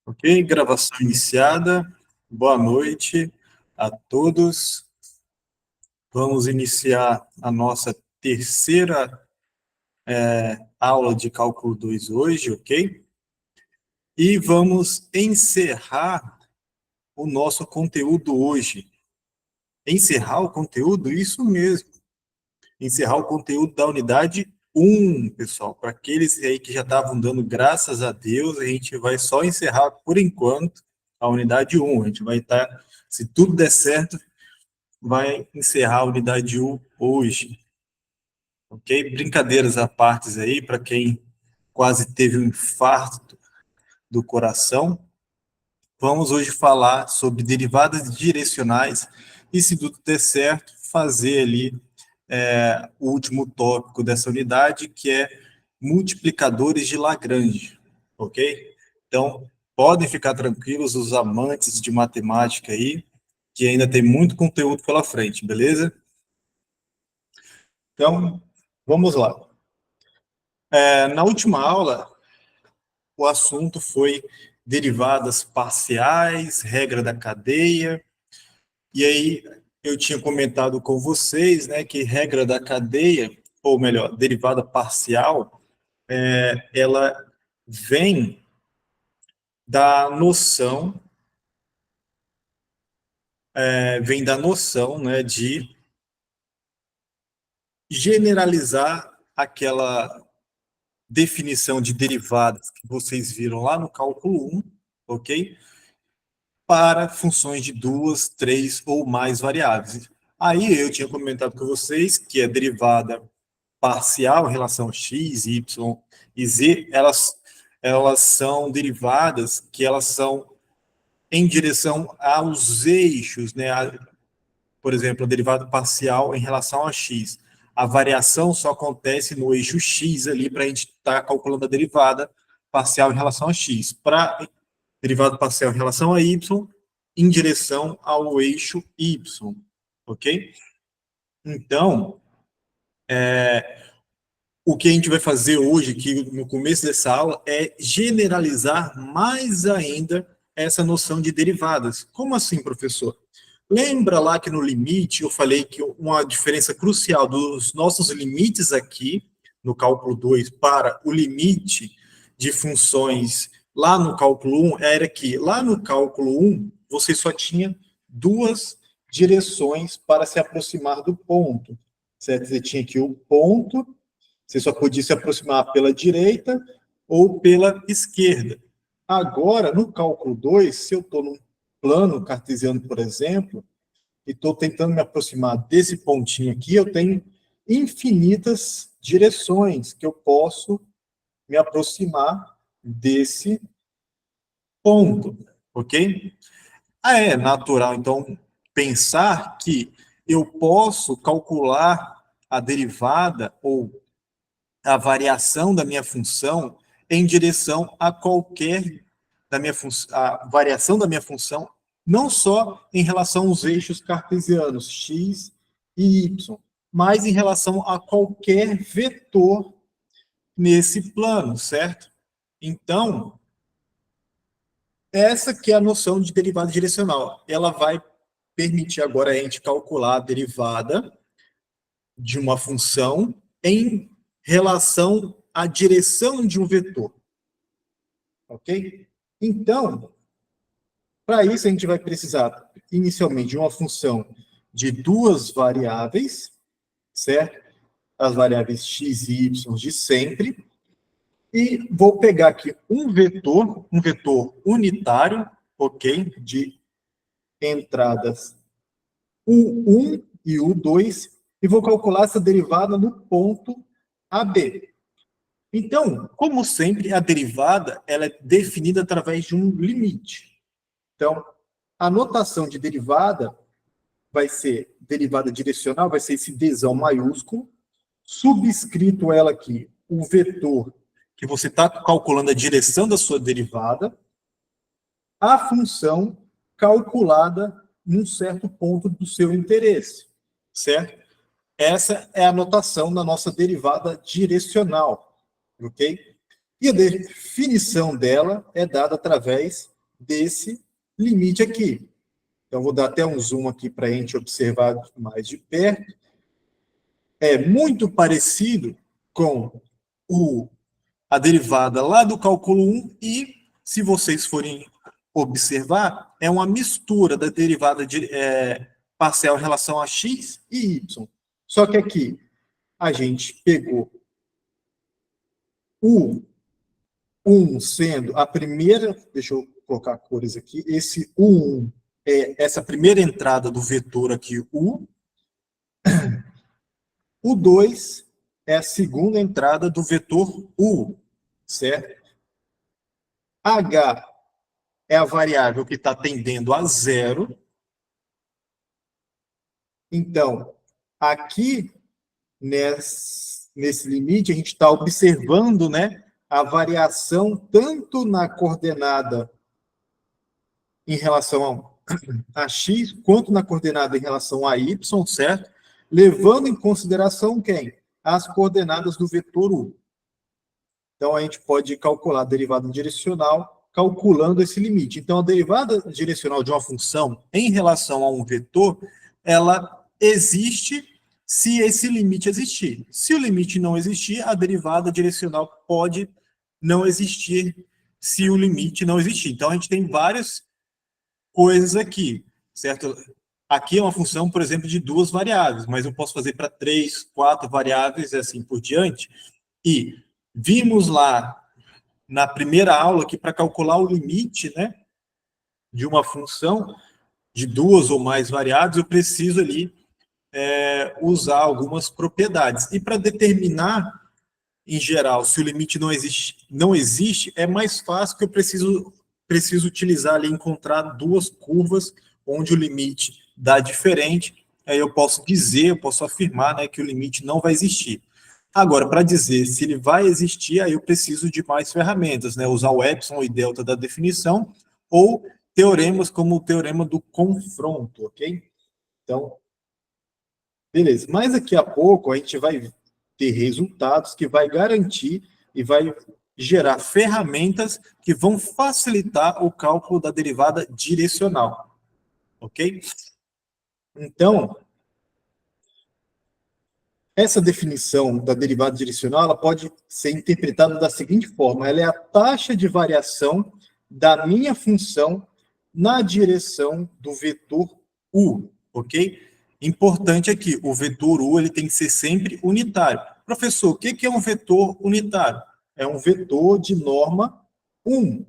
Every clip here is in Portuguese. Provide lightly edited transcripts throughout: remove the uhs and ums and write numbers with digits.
Ok, gravação iniciada. Boa noite a todos. Vamos iniciar a nossa terceira aula de cálculo 2 hoje, ok? E vamos encerrar o nosso conteúdo hoje. Encerrar o conteúdo? Isso mesmo. Encerrar o conteúdo da unidade 1, pessoal. Para aqueles aí que já estavam dando graças a Deus, a gente vai só encerrar, por enquanto, a unidade 1. A gente vai estar, se tudo der certo, vai encerrar a unidade 1 hoje. Ok? Brincadeiras à parte aí, para quem quase teve um infarto do coração. Vamos hoje falar sobre derivadas direcionais e, se tudo der certo, fazer ali o último tópico dessa unidade, que é multiplicadores de Lagrange, ok? Então, podem ficar tranquilos os amantes de matemática aí, que ainda tem muito conteúdo pela frente, beleza? Então, vamos lá. Na última aula, o assunto foi derivadas parciais, regra da cadeia, e aí eu tinha comentado com vocês, né, que regra da cadeia, ou melhor, derivada parcial, ela vem da noção, né, de generalizar aquela definição de derivadas que vocês viram lá no cálculo 1, ok? Para funções de duas, três ou mais variáveis. Aí eu tinha comentado com vocês que a derivada parcial em relação a x, y e z, elas são derivadas que elas são em direção aos eixos, né? Por exemplo, a derivada parcial em relação a x. A variação só acontece no eixo x ali para a gente estar calculando a derivada parcial em relação a x. Para derivada parcial em relação a y, em direção ao eixo y, ok? Então, o que a gente vai fazer hoje, aqui no começo dessa aula, é generalizar mais ainda essa noção de derivadas. Como assim, professor? Lembra lá que no limite eu falei que uma diferença crucial dos nossos limites aqui, no cálculo 2, para o limite de funções lá no cálculo 1, era que lá no cálculo 1 você só tinha duas direções para se aproximar do ponto, certo? Você tinha aqui o ponto, você só podia se aproximar pela direita ou pela esquerda. Agora, no cálculo 2, se eu estou num plano cartesiano, por exemplo, e estou tentando me aproximar desse pontinho aqui, eu tenho infinitas direções que eu posso me aproximar desse ponto, ok? É natural, então, pensar que eu posso calcular a derivada ou a variação da minha função em direção a qualquer da minha a variação da minha função, não só em relação aos eixos cartesianos x e y, mas em relação a qualquer vetor nesse plano, certo? Então, essa que é a noção de derivada direcional. Ela vai permitir agora a gente calcular a derivada de uma função em relação à direção de um vetor. Ok? Então, para isso a gente vai precisar, inicialmente, de uma função de duas variáveis, certo? As variáveis x e y de sempre. E vou pegar aqui um vetor unitário, ok? De entradas U1 e U2, e vou calcular essa derivada no ponto AB. Então, como sempre, a derivada ela é definida através de um limite. Então, a notação de derivada vai ser derivada direcional, vai ser esse Dzão maiúsculo, subscrito ela aqui, o vetor que você está calculando a direção da sua derivada, a função calculada num certo ponto do seu interesse, certo? Essa é a notação da nossa derivada direcional, ok? E a definição dela é dada através desse limite aqui. Então, vou dar até um zoom aqui para a gente observar mais de perto. É muito parecido com a derivada lá do cálculo 1 e, se vocês forem observar, é uma mistura da derivada parcial em relação a x e y. Só que aqui a gente pegou o 1 sendo a primeira, deixa eu colocar cores aqui, esse U1 é essa primeira entrada do vetor aqui, U. O 2 é a segunda entrada do vetor U, certo? H é a variável que está tendendo a zero. Então, aqui, nesse limite, a gente está observando, né, a variação tanto na coordenada em relação a x, quanto na coordenada em relação a y, certo? Levando em consideração quem? As coordenadas do vetor u. Então, a gente pode calcular a derivada direcional calculando esse limite. Então, a derivada direcional de uma função em relação a um vetor, ela existe se esse limite existir. Se o limite não existir, a derivada direcional pode não existir se o limite não existir. Então, a gente tem várias coisas aqui, certo? Aqui é uma função, por exemplo, de 2 variáveis, mas eu posso fazer para 3, 4 variáveis e assim por diante. E vimos lá na primeira aula que para calcular o limite, né, de uma função de 2 ou mais variáveis, eu preciso ali usar algumas propriedades. E para determinar, em geral, se o limite não existe, é mais fácil que eu preciso utilizar ali, encontrar 2 curvas onde o limite dá diferente, aí eu posso dizer, eu posso afirmar, né, que o limite não vai existir. Agora, para dizer se ele vai existir, aí eu preciso de mais ferramentas, né, usar o epsilon e delta da definição, ou teoremas como o teorema do confronto, ok? Então, beleza. Mas daqui a pouco a gente vai ter resultados que vai garantir e vai gerar ferramentas que vão facilitar o cálculo da derivada direcional. Ok? Então, essa definição da derivada direcional ela pode ser interpretada da seguinte forma: ela é a taxa de variação da minha função na direção do vetor u, ok? Importante aqui, o vetor u ele tem que ser sempre unitário. Professor, o que é um vetor unitário? É um vetor de norma 1.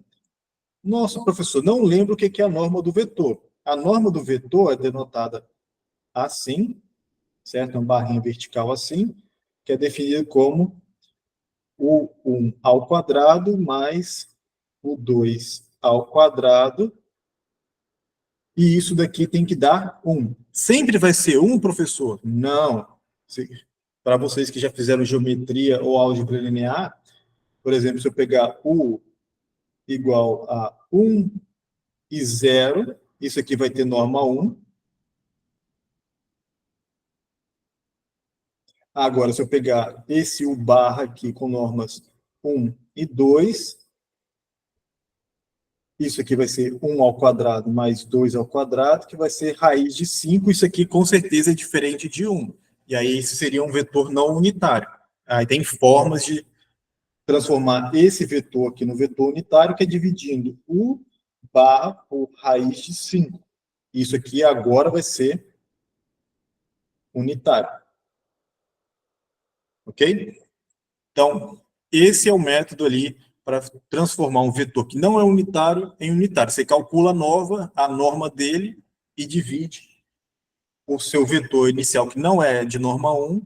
Nossa, professor, não lembro o que é a norma do vetor. A norma do vetor é denotada assim, certo? Uma barrinha vertical assim, que é definido como o 1 ao quadrado mais o 2 ao quadrado, e isso daqui tem que dar 1. Sempre vai ser 1, professor? Não. Para vocês que já fizeram geometria ou álgebra linear, por exemplo, se eu pegar u igual a 1 e 0, isso aqui vai ter norma 1. Agora, se eu pegar esse u barra aqui com normas 1 e 2, isso aqui vai ser 1 ao quadrado mais 2 ao quadrado, que vai ser raiz de 5. Isso aqui, com certeza, é diferente de 1. E aí, isso seria um vetor não unitário. Aí tem formas de transformar esse vetor aqui no vetor unitário, que é dividindo u barra por raiz de 5. Isso aqui agora vai ser unitário. Ok? Então, esse é o método ali para transformar um vetor que não é unitário em unitário. Você calcula a norma dele e divide o seu vetor inicial, que não é de norma 1,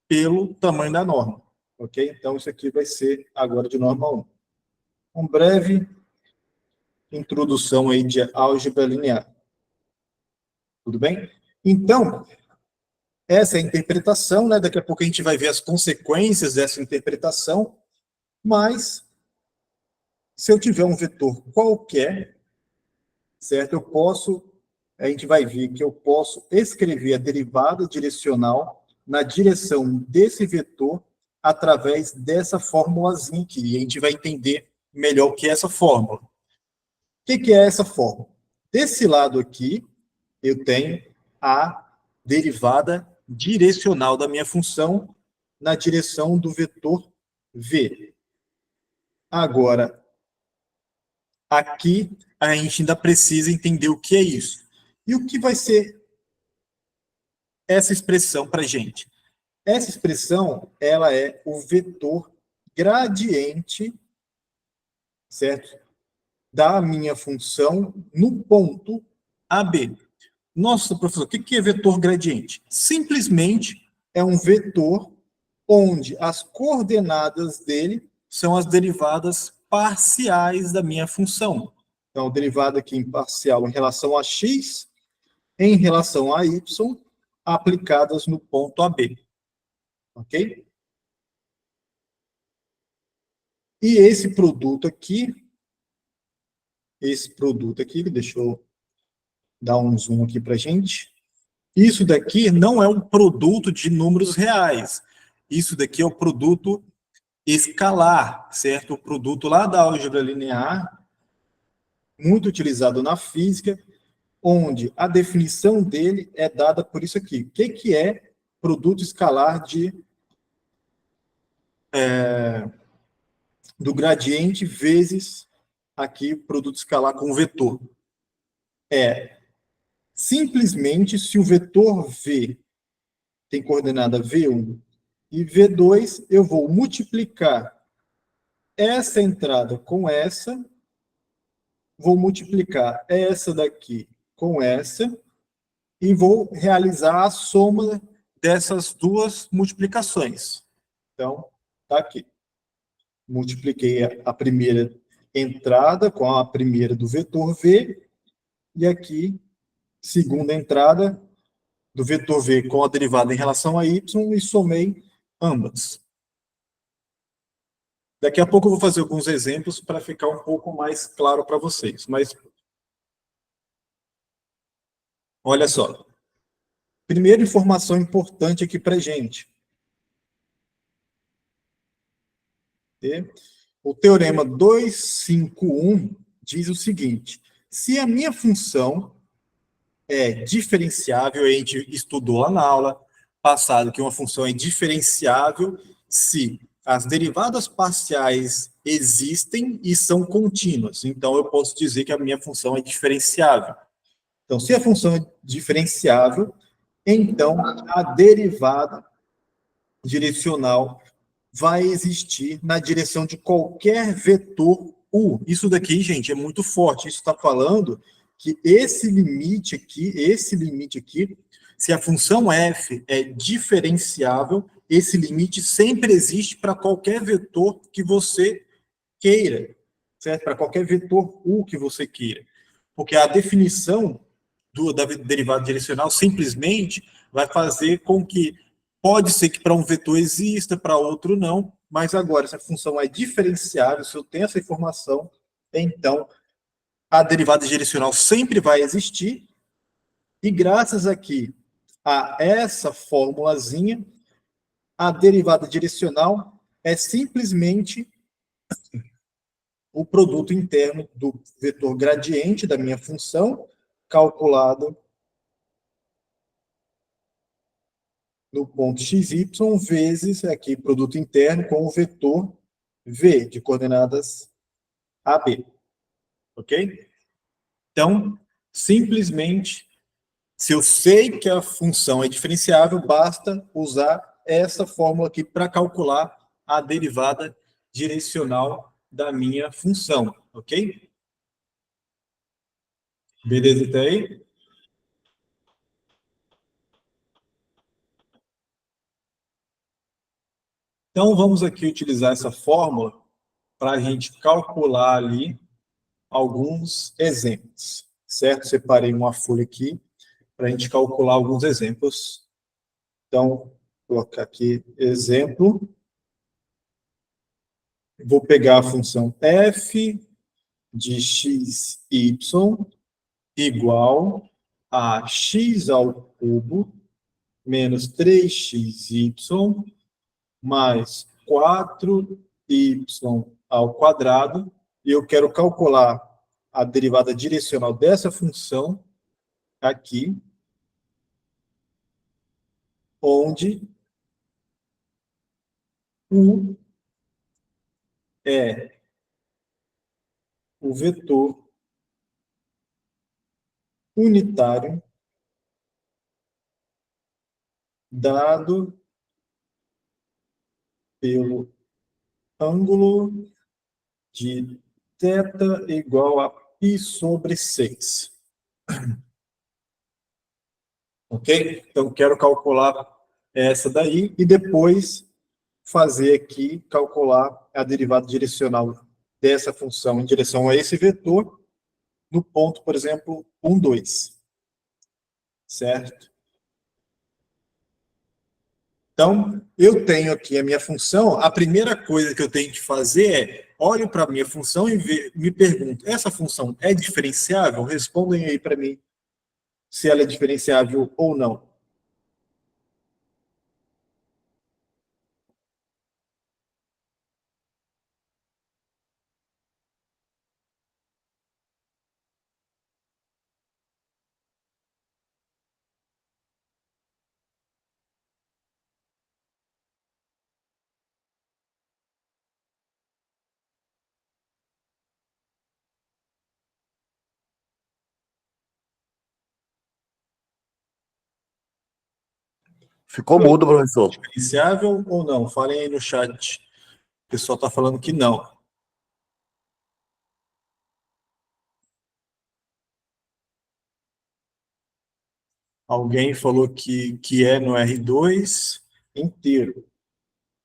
pelo tamanho da norma. Ok? Então, isso aqui vai ser agora de norma 1. Um breve introdução aí de álgebra linear. Tudo bem? Então, essa é a interpretação, né? Daqui a pouco a gente vai ver as consequências dessa interpretação, mas se eu tiver um vetor qualquer, certo? A gente vai ver que eu posso escrever a derivada direcional na direção desse vetor através dessa formulazinha aqui. E a gente vai entender melhor o que é essa fórmula. que é essa fórmula? Desse lado aqui, eu tenho a derivada direcional da minha função na direção do vetor v. Agora, aqui a gente ainda precisa entender o que é isso. E o que vai ser essa expressão para a gente? Essa expressão, ela é o vetor gradiente, certo? Da minha função no ponto AB. Nossa, professor, o que é vetor gradiente? Simplesmente é um vetor onde as coordenadas dele são as derivadas parciais da minha função. Então, derivada aqui em parcial em relação a x, em relação a y, aplicadas no ponto AB. Ok? E esse produto aqui, deixa eu dar um zoom aqui para a gente. Isso daqui não é um produto de números reais. Isso daqui é o produto escalar, certo? O produto lá da álgebra linear, muito utilizado na física, onde a definição dele é dada por isso aqui. O que é produto escalar do gradiente vezes aqui produto escalar com vetor? É simplesmente se o vetor V tem coordenada V1 e V2, eu vou multiplicar essa entrada com essa, vou multiplicar essa daqui com essa, e vou realizar a soma dessas duas multiplicações. Então, tá aqui. Multipliquei a primeira entrada com a primeira do vetor V, e aqui, segunda entrada do vetor V com a derivada em relação a y, e somei ambas. Daqui a pouco eu vou fazer alguns exemplos para ficar um pouco mais claro para vocês. Mas, olha só. Primeira informação importante aqui para a gente. O teorema 251 diz o seguinte: se a minha função é diferenciável, a gente estudou lá na aula passada que uma função é diferenciável se as derivadas parciais existem e são contínuas. Então, eu posso dizer que a minha função é diferenciável. Então, se a função é diferenciável, então a derivada direcional vai existir na direção de qualquer vetor U. Isso daqui, gente, é muito forte. Isso está falando que esse limite aqui, se a função f é diferenciável, esse limite sempre existe para qualquer vetor que você queira, certo? Para qualquer vetor U que você queira. Porque a definição da derivada direcional simplesmente vai fazer com que pode ser que para um vetor exista, para outro não, mas agora, se a função é diferenciável, se eu tenho essa informação, então a derivada direcional sempre vai existir, e graças aqui a essa formulazinha, a derivada direcional é simplesmente o produto interno do vetor gradiente da minha função, calculado no ponto xy, vezes aqui produto interno com o vetor v, de coordenadas AB. Ok? Então, simplesmente, se eu sei que a função é diferenciável, basta usar essa fórmula aqui para calcular a derivada direcional da minha função. Ok? Beleza até aí? Então, vamos aqui utilizar essa fórmula para a gente calcular ali alguns exemplos, certo? Separei uma folha aqui para a gente calcular alguns exemplos. Então, vou colocar aqui exemplo. Vou pegar a função f de xy igual a x ao cubo menos 3xy mais 4y ao quadrado, e eu quero calcular a derivada direcional dessa função aqui, onde U é o vetor unitário dado pelo ângulo de θ igual a π sobre 6. Ok? Então, quero calcular essa daí e depois fazer aqui, calcular a derivada direcional dessa função em direção a esse vetor no ponto, por exemplo, 1, 2. Certo? Então, eu tenho aqui a minha função, a primeira coisa que eu tenho que fazer é, olho para a minha função e me pergunto, essa função é diferenciável? Respondem aí para mim se ela é diferenciável ou não. Ficou mudo, professor. Diferenciável ou não? Falem aí no chat. O pessoal está falando que não. Alguém falou que é no R2 inteiro.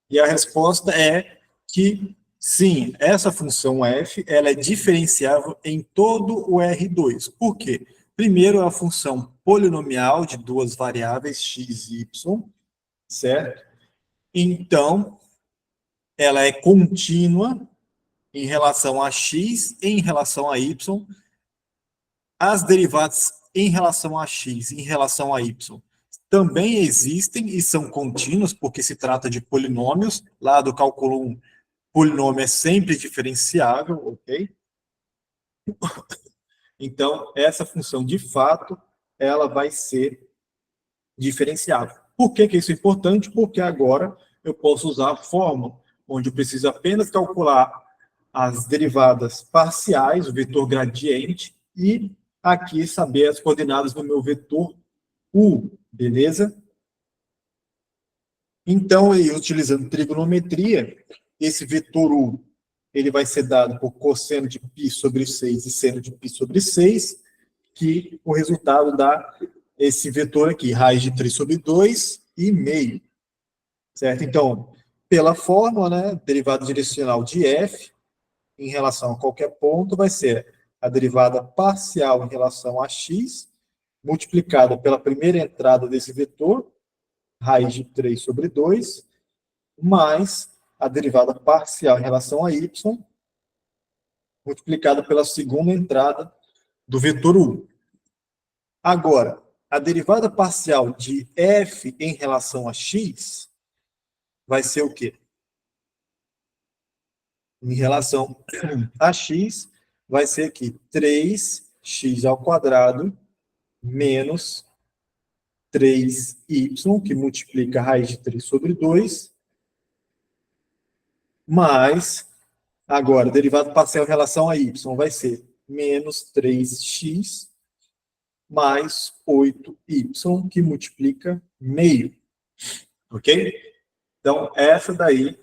E a resposta é que, sim, essa função f ela é diferenciável em todo o R2. Por quê? Primeiro, é a função polinomial de duas variáveis, x e y, certo? Então, ela é contínua em relação a x e em relação a y. As derivadas em relação a x e em relação a y também existem e são contínuas, porque se trata de polinômios. Lá do cálculo 1, polinômio é sempre diferenciável, ok? Então, essa função, de fato, ela vai ser diferenciável. Por que isso é importante? Porque agora eu posso usar a fórmula, onde eu preciso apenas calcular as derivadas parciais, o vetor gradiente, e aqui saber as coordenadas do meu vetor U, beleza? Então, utilizando trigonometria, esse vetor U ele vai ser dado por cosseno de π sobre 6 e seno de π sobre 6, que o resultado dá esse vetor aqui, raiz de 3 sobre 2 e meio. Certo? Então, pela fórmula, né, derivada direcional de f em relação a qualquer ponto vai ser a derivada parcial em relação a x, multiplicada pela primeira entrada desse vetor, raiz de 3 sobre 2, mais a derivada parcial em relação a y, multiplicada pela segunda entrada do vetor u. Agora, a derivada parcial de f em relação a x vai ser o quê? Em relação a x, vai ser aqui 3x ao quadrado menos 3y, que multiplica a raiz de 3 sobre 2, mais, agora, derivada parcial em relação a y vai ser menos 3x mais 8y, que multiplica meio. Ok? Então, essa daí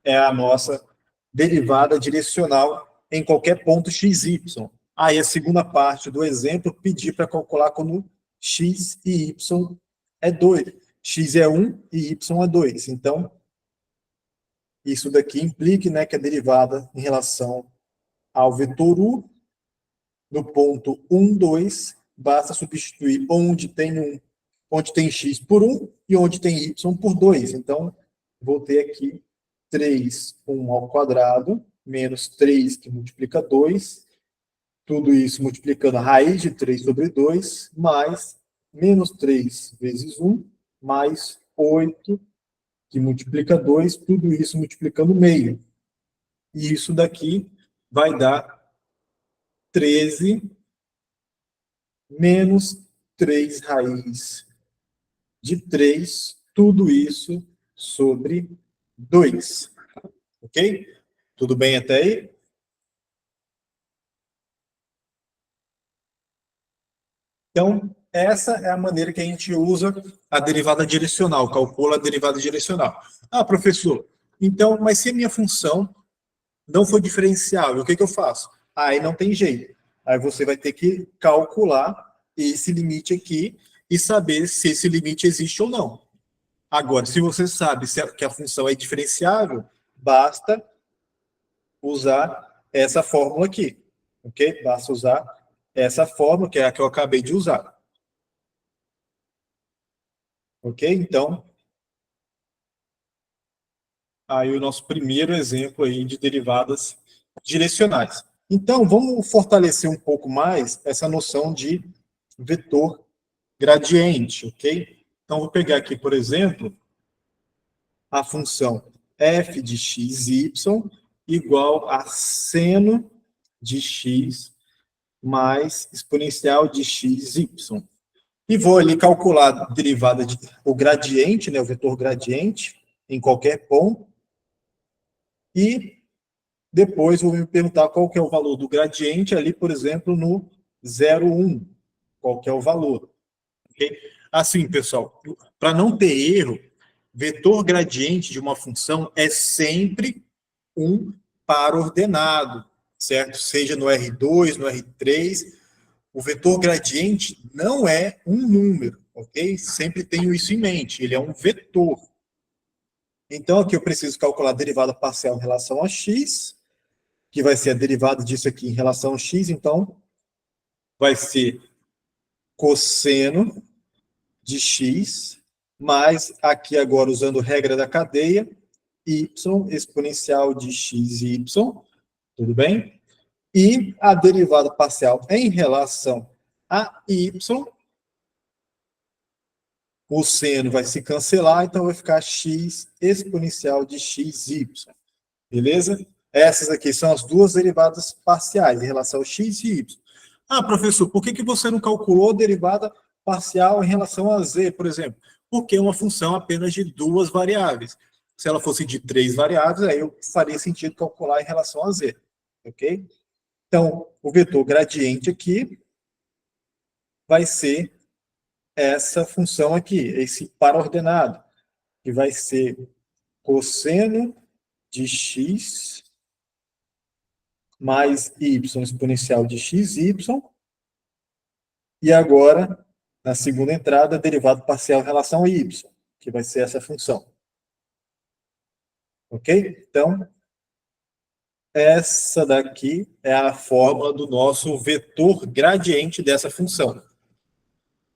é a nossa derivada direcional em qualquer ponto x, y. Aí, a segunda parte do exemplo, pedir para calcular quando x e y é 2. X é 1 e y é 2. Então, isso daqui implica, né, que a derivada em relação ao vetor u, no ponto 1, 2, basta substituir onde tem 1, onde tem x por 1 e onde tem y por 2. Então, vou ter aqui 3, 1 ao quadrado, menos 3, que multiplica 2, tudo isso multiplicando a raiz de 3 sobre 2, mais menos 3 vezes 1, mais 8, que multiplica 2, tudo isso multiplicando meio. E isso daqui vai dar 13 menos 3 raiz de 3, tudo isso sobre 2. Ok? Tudo bem até aí? Então, essa é a maneira que a gente usa a derivada direcional, calcula a derivada direcional. Ah, professor, então, mas se a minha função não for diferenciável, o que eu faço? Aí não tem jeito. Aí você vai ter que calcular esse limite aqui e saber se esse limite existe ou não. Agora, se você sabe que a função é diferenciável, basta usar essa fórmula aqui, ok? Basta usar essa fórmula, que é a que eu acabei de usar. Ok? Então, aí o nosso primeiro exemplo aí de derivadas direcionais. Então, vamos fortalecer um pouco mais essa noção de vetor gradiente, ok? Então, vou pegar aqui, por exemplo, a função f de x, y igual a seno de x mais exponencial de x, y. E vou ali calcular a derivada o gradiente, né, o vetor gradiente, em qualquer ponto. E depois vou me perguntar qual que é o valor do gradiente ali, por exemplo, no 0, 1. Qual que é o valor. Okay? Assim, pessoal, para não ter erro, vetor gradiente de uma função é sempre um par ordenado, certo? Seja no R2, no R3, o vetor gradiente não é um número, ok? Sempre tenho isso em mente, ele é um vetor. Então, aqui eu preciso calcular a derivada parcial em relação a x, que vai ser a derivada disso aqui em relação a x, então vai ser cosseno de x, mais aqui agora usando regra da cadeia, y exponencial de x e y, tudo bem? E a derivada parcial em relação a y, o seno vai se cancelar, então vai ficar x exponencial de xy. Beleza? Essas aqui são as duas derivadas parciais em relação ao x e y. Ah, professor, por que você não calculou a derivada parcial em relação a z, por exemplo? Porque é uma função apenas de duas variáveis. Se ela fosse de três variáveis, aí eu faria sentido calcular em relação a z. Ok? Então, o vetor gradiente aqui vai ser essa função aqui, esse par ordenado, que vai ser cosseno de x mais y exponencial de xy, e agora, na segunda entrada, derivado parcial em relação a y, que vai ser essa função. Ok? Então, essa daqui é a fórmula do nosso vetor gradiente dessa função.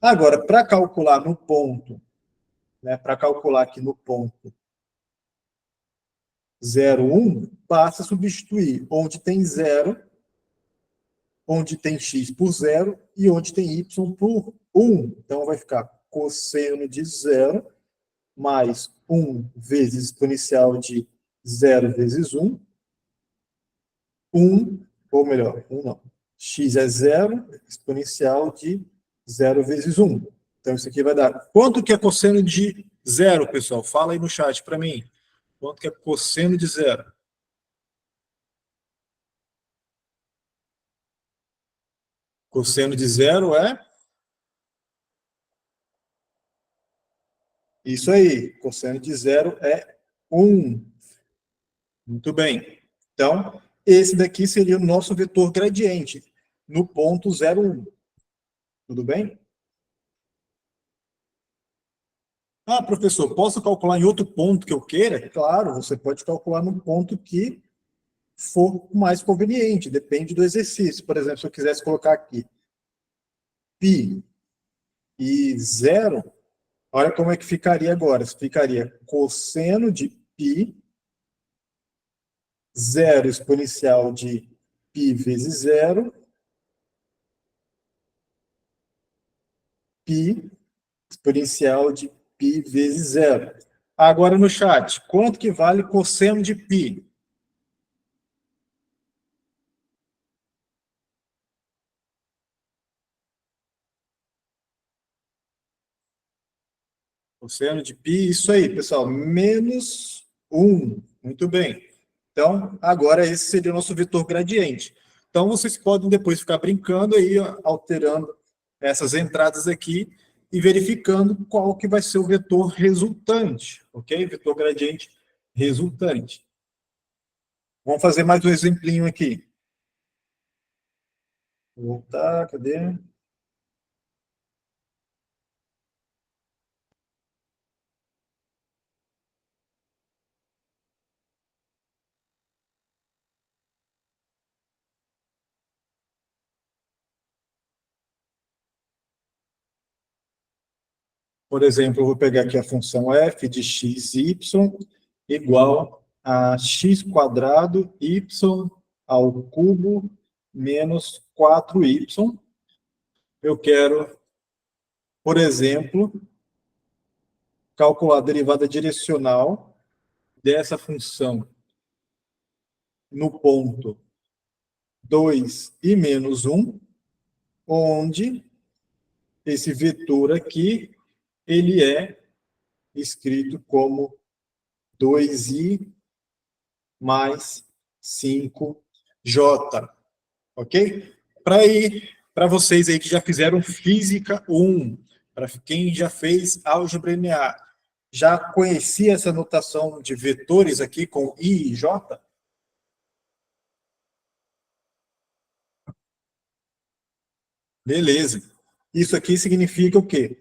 Agora, para calcular no ponto, né, para calcular aqui no ponto 0, 1, basta substituir onde tem 0, onde tem x por 0 e onde tem y por 1. Então, vai ficar cosseno de 0 mais 1 vezes exponencial de 0 vezes 1. 1, ou melhor, 1 não. X é 0, exponencial de 0 vezes 1. Então, isso aqui vai dar... Quanto que é cosseno de 0, pessoal? Fala aí no chat para mim. Quanto que é cosseno de 0? Cosseno de 0 é... Isso aí. Cosseno de 0 é 1. Muito bem. Então, esse daqui seria o nosso vetor gradiente, no ponto 0, 1. Tudo bem? Ah, professor, posso calcular em outro ponto que eu queira? Claro, você pode calcular no ponto que for mais conveniente, depende do exercício. Por exemplo, se eu quisesse colocar aqui π e 0, olha como é que ficaria agora. Ficaria cosseno de π, 0 exponencial de π vezes 0, π exponencial de π vezes 0. Agora no chat, quanto que vale cosseno de π? Cosseno de π, isso aí, pessoal, menos 1. Muito bem. Então, agora esse seria o nosso vetor gradiente. Então, vocês podem depois ficar brincando aí, ó, alterando essas entradas aqui e verificando qual que vai ser o vetor resultante, ok? Vetor gradiente resultante. Vamos fazer mais um exemplinho aqui. Vou voltar, cadê? Por exemplo, eu vou pegar aqui a função f de x, y, igual a x quadrado, y ao cubo, menos 4y. Eu quero, por exemplo, calcular a derivada direcional dessa função no ponto 2 e menos 1, onde esse vetor aqui, ele é escrito como 2i mais 5j, ok? Para vocês aí que já fizeram Física 1, para quem já fez álgebra linear, já conhecia essa notação de vetores aqui com i e j? Beleza. Isso aqui significa o quê?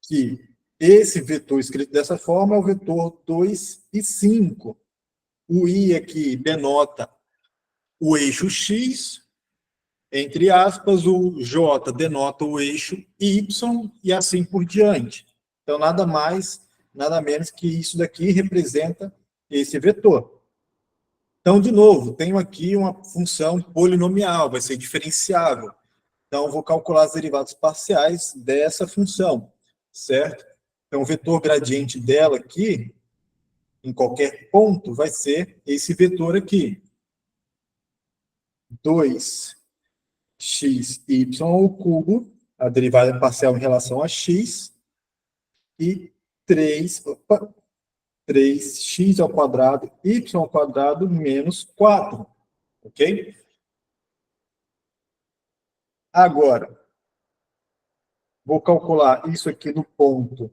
Que esse vetor escrito dessa forma é o vetor 2 e 5. O i aqui denota o eixo x, entre aspas, o j denota o eixo y e assim por diante. Então, nada mais, nada menos que isso daqui representa esse vetor. Então, de novo, tenho aqui uma função polinomial, vai ser diferenciável. Então, vou calcular as derivadas parciais dessa função, certo? Então, o vetor gradiente dela aqui, em qualquer ponto, vai ser esse vetor aqui. 2 x, y ao cubo, a derivada parcial em relação a x, e 3x ao quadrado, y ao quadrado, menos 4, ok? Agora, vou calcular isso aqui no ponto,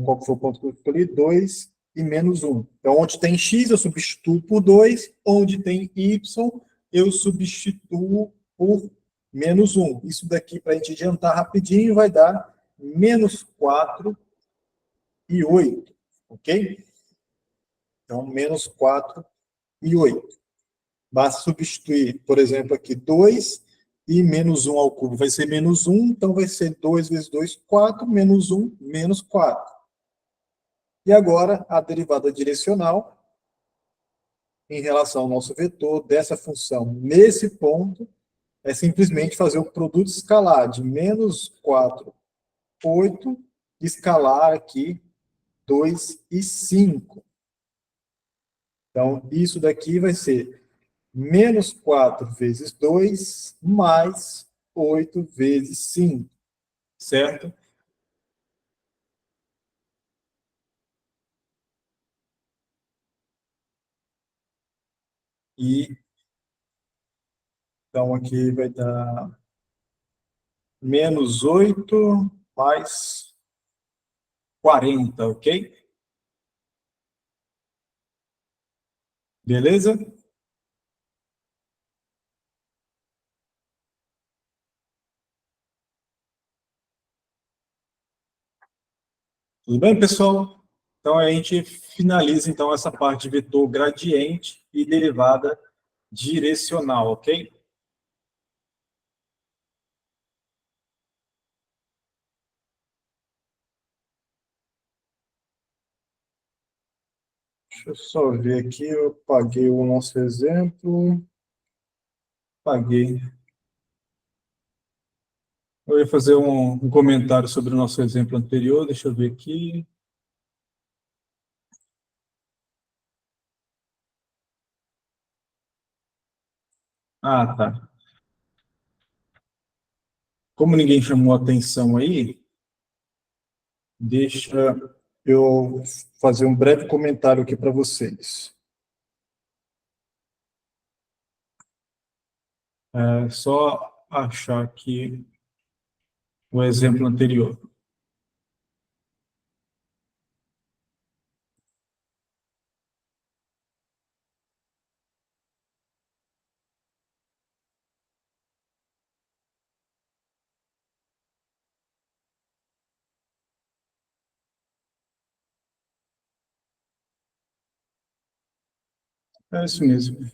qual que foi o ponto que eu escolhi? 2 e menos 1. Então, onde tem x, eu substituo por 2, onde tem y, eu substituo por menos 1. Isso daqui, para a gente adiantar rapidinho, vai dar menos 4 e 8, ok? Então, menos 4 e 8. Basta substituir, por exemplo, aqui 2 e menos 1 ao cubo vai ser menos 1, então vai ser 2 vezes 2, 4, menos 1, menos 4. E agora, a derivada direcional em relação ao nosso vetor dessa função nesse ponto é simplesmente fazer o produto escalar de menos 4, 8, escalar aqui 2 e 5. Então, isso daqui vai ser menos 4 vezes 2, mais 8 vezes 5, certo? E, então, aqui vai dar menos 8 mais 40, ok? Beleza? Tudo bem, pessoal? Então, a gente finaliza, então, essa parte de vetor gradiente e derivada direcional, ok? Deixa eu só ver aqui, eu paguei o nosso exemplo. Paguei. Eu ia fazer um comentário sobre o nosso exemplo anterior, deixa eu ver aqui. Ah, tá. Como ninguém chamou atenção aí, Deixa eu fazer um breve comentário aqui para vocês. É só achar aqui o exemplo anterior. É isso mesmo.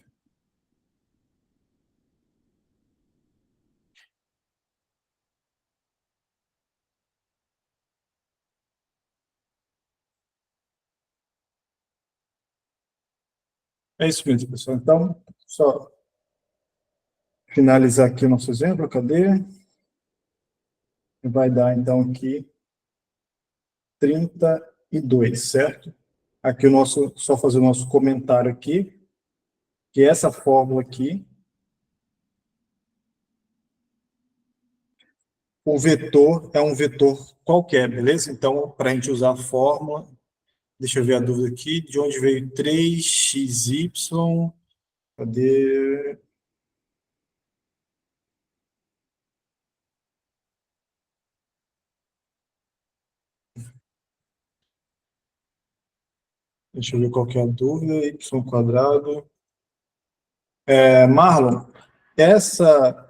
É isso mesmo, pessoal. Então, só finalizar aqui o nosso exemplo, cadê? Vai dar, então, aqui 32, certo? Aqui só fazer o nosso comentário aqui, que essa fórmula aqui, o vetor é um vetor qualquer, beleza? Então, para a gente usar a fórmula, deixa eu ver a dúvida aqui, de onde veio 3xy, cadê? Deixa eu ver qual que é a dúvida, y². Marlon, essa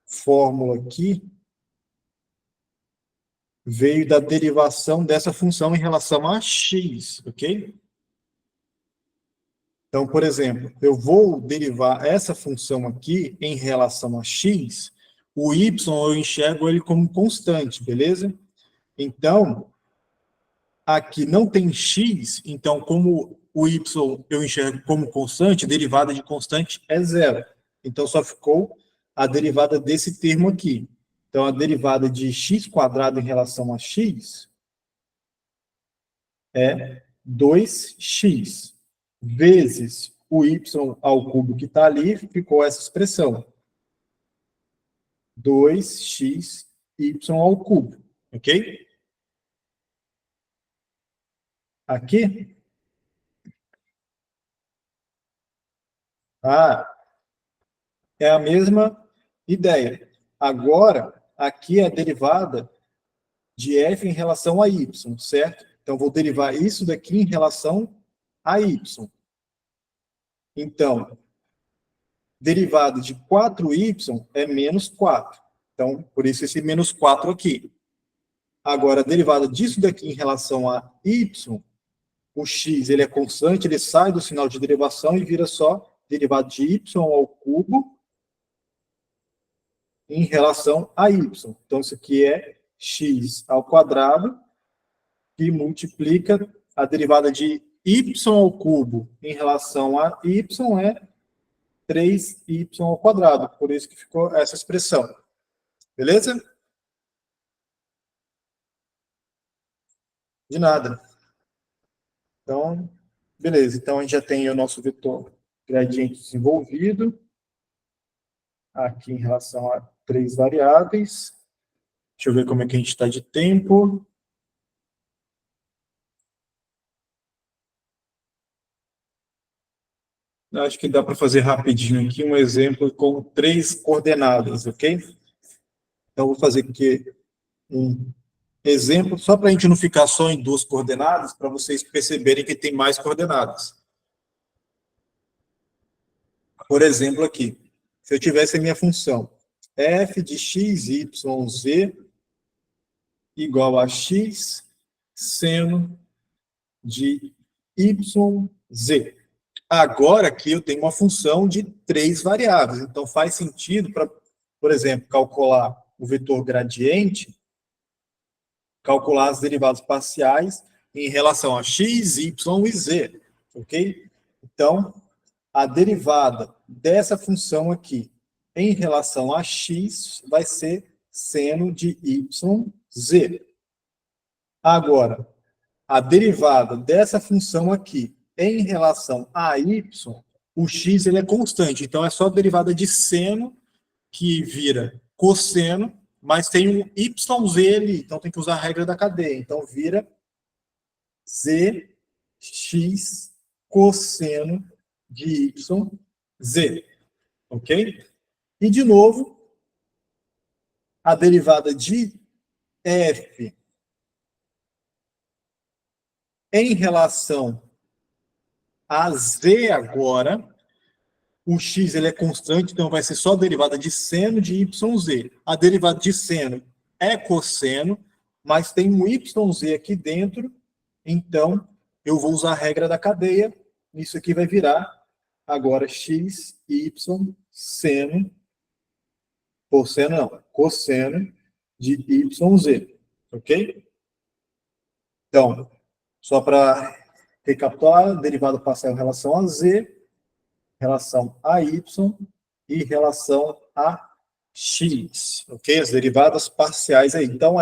fórmula aqui veio da derivação dessa função em relação a x, ok? Então, por exemplo, eu vou derivar essa função aqui em relação a x, o y eu enxergo ele como constante, beleza? Então, aqui não tem x, então como o y eu enxergo como constante, derivada de constante é zero. Então, só ficou a derivada desse termo aqui. Então, a derivada de x² em relação a x é 2x vezes o y ao cubo que está ali, ficou essa expressão. 2xy ao cubo, ok? Aqui, é a mesma ideia. Agora, aqui é a derivada de f em relação a y, certo? Então, vou derivar isso daqui em relação a y. Então, derivada de 4y é menos 4. Então, por isso esse menos 4 aqui. Agora, a derivada disso daqui em relação a y, o x ele é constante, ele sai do sinal de derivação e vira só derivada de y ao cubo em relação a y. Então, isso aqui é x ao quadrado, que multiplica a derivada de y ao cubo em relação a y é 3y ao quadrado. Por isso que ficou essa expressão. Beleza? De nada. Então, beleza. Então, a gente já tem o nosso vetor gradiente desenvolvido aqui em relação a 3 variáveis. Deixa eu ver como é que a gente está de tempo. Acho que dá para fazer rapidinho aqui um exemplo com 3 coordenadas, ok? Então, vou fazer aqui um exemplo, só para a gente não ficar só em 2 coordenadas, para vocês perceberem que tem mais coordenadas. Por exemplo, aqui, se eu tivesse a minha função f de x, y, z igual a x seno de y, z. Agora aqui eu tenho uma função de 3 variáveis, então faz sentido para, por exemplo, calcular o vetor gradiente, calcular as derivadas parciais em relação a x, y e z, ok? Então, a derivada dessa função aqui em relação a x vai ser seno de y, z. Agora, a derivada dessa função aqui em relação a y, o x ele é constante, então é só a derivada de seno que vira cosseno, mas tem um YZ ali, então tem que usar a regra da cadeia. Então vira ZX cosseno de YZ, ok? E, de novo, a derivada de F em relação a Z agora, o x ele é constante, então vai ser só a derivada de seno de YZ. A derivada de seno é cosseno, mas tem um YZ aqui dentro, então eu vou usar a regra da cadeia. Isso aqui vai virar agora x, y, seno, cosseno não, cosseno de YZ, ok? Então, só para recapitular, derivada parcial em relação a Z, relação a y e relação a x, ok? As derivadas parciais aí. Então,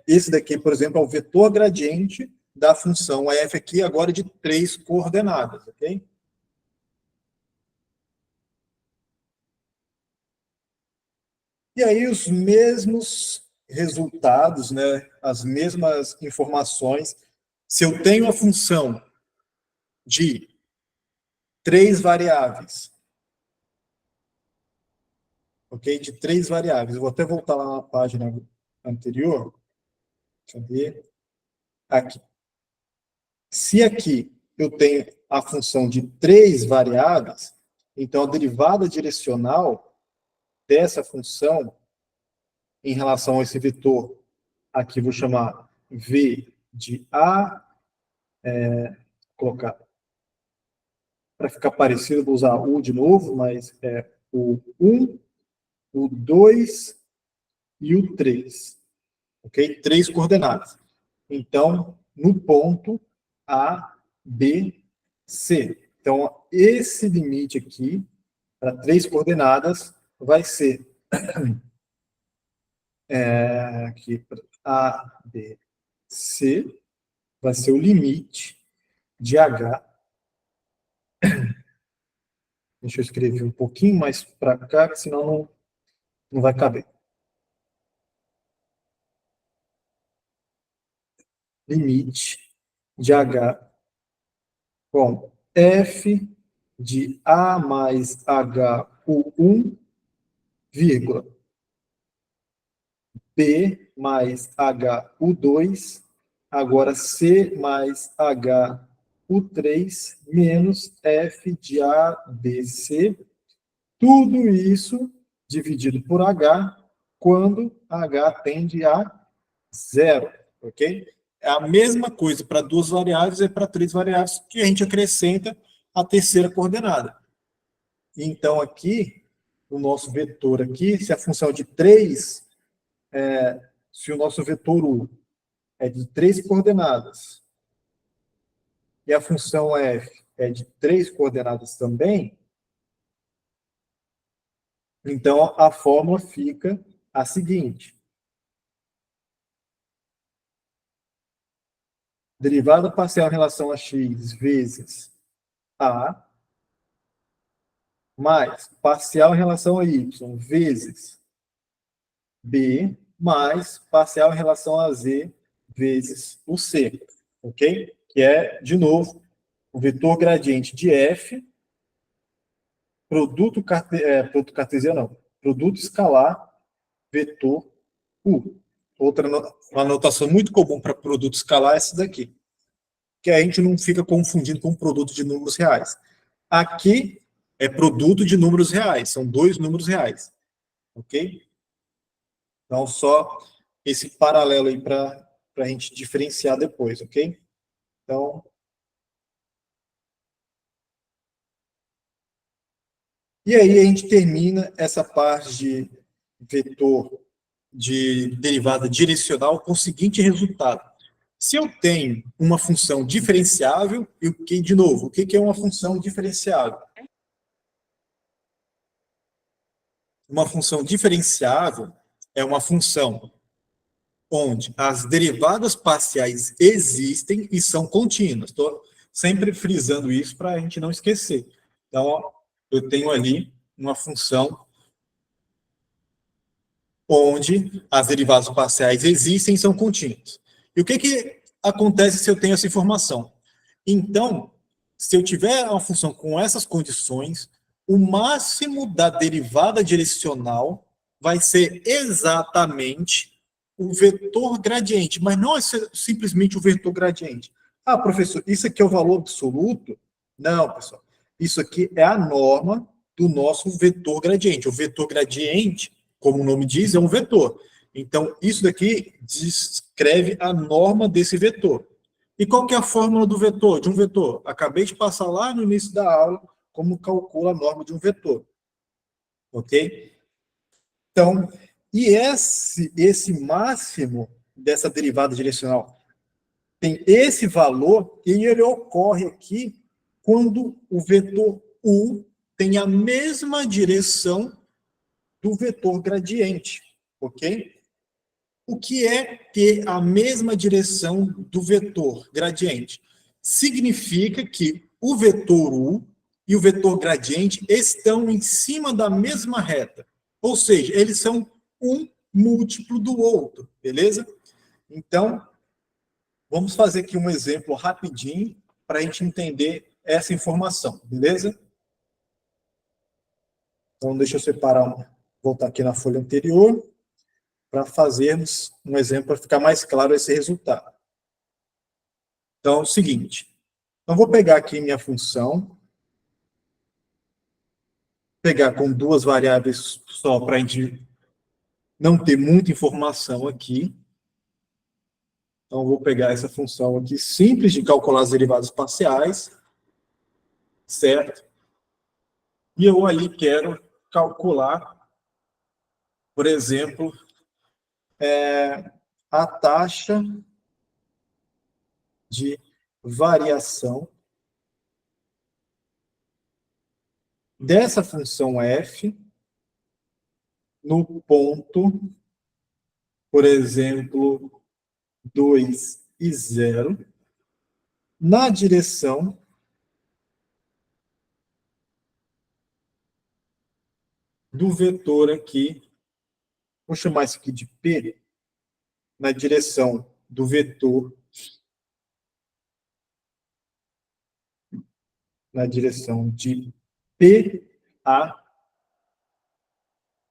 esse daqui, por exemplo, é o vetor gradiente da função f aqui, agora de 3 coordenadas, ok? E aí, os mesmos resultados, né? As mesmas informações. Se eu tenho a função de 3 variáveis, ok? De 3 variáveis. Eu vou até voltar lá na página anterior. Cadê? Aqui. Se aqui eu tenho a função de 3 variáveis, então a derivada direcional dessa função em relação a esse vetor, aqui vou chamar V de A, colocar, para ficar parecido, vou usar U de novo, mas é o 1, o 2 e o 3. Ok? 3 coordenadas. Então, no ponto A, B, C. Então, esse limite aqui, para 3 coordenadas, vai ser aqui, A, B, C, vai ser o limite de H. Deixa eu escrever um pouquinho mais para cá, senão não vai caber. Limite de H com F de A mais HU1, vírgula, B mais HU2, agora C mais HU3, menos F de ABC, tudo isso dividido por H, quando H tende a zero, ok? É a mesma coisa para 2 variáveis e para 3 variáveis, que a gente acrescenta a terceira coordenada. Então, aqui, o nosso vetor aqui, se a função é de 3, se o nosso vetor U é de 3 coordenadas e a função f é de 3 coordenadas também, então a fórmula fica a seguinte. Derivada parcial em relação a x vezes a mais parcial em relação a y vezes b mais parcial em relação a z vezes o c, ok? Que é, de novo, o vetor gradiente de f, produto cartesiano, não, produto escalar, vetor u. Uma anotação muito comum para produto escalar é essa daqui, que a gente não fica confundindo com produto de números reais. Aqui é produto de números reais, são 2 números reais, ok? Então, só esse paralelo aí para a gente diferenciar depois, ok? Então, e aí a gente termina essa parte de vetor de derivada direcional com o seguinte resultado. Se eu tenho uma função diferenciável, e o que, de novo, o que é uma função diferenciável? Uma função diferenciável é uma função onde as derivadas parciais existem e são contínuas. Estou sempre frisando isso para a gente não esquecer. Então, ó, eu tenho ali uma função onde as derivadas parciais existem e são contínuas. E o que acontece se eu tenho essa informação? Então, se eu tiver uma função com essas condições, o máximo da derivada direcional vai ser exatamente o vetor gradiente, mas não é simplesmente o vetor gradiente. Ah, professor, isso aqui é o valor absoluto? Não, pessoal. Isso aqui é a norma do nosso vetor gradiente. O vetor gradiente, como o nome diz, é um vetor. Então, isso daqui descreve a norma desse vetor. E qual que é a fórmula do vetor, de um vetor? Acabei de passar lá no início da aula como calcula a norma de um vetor. Ok? Então, e esse máximo dessa derivada direcional tem esse valor e ele ocorre aqui quando o vetor U tem a mesma direção do vetor gradiente, ok? O que é ter a mesma direção do vetor gradiente? Significa que o vetor U e o vetor gradiente estão em cima da mesma reta. Ou seja, eles são um múltiplo do outro, beleza? Então, vamos fazer aqui um exemplo rapidinho para a gente entender essa informação, beleza? Então, deixa eu separar, voltar aqui na folha anterior, para fazermos um exemplo para ficar mais claro esse resultado. Então, é o seguinte, eu vou pegar aqui minha função, pegar com duas variáveis só para a gente não ter muita informação aqui. Então, eu vou pegar essa função aqui simples de calcular as derivadas parciais, certo? E eu ali quero calcular, por exemplo, a taxa de variação dessa função f no ponto, por exemplo, 2 e 0, na direção do vetor aqui, vou chamar isso aqui de P, na direção do vetor, na direção de PA,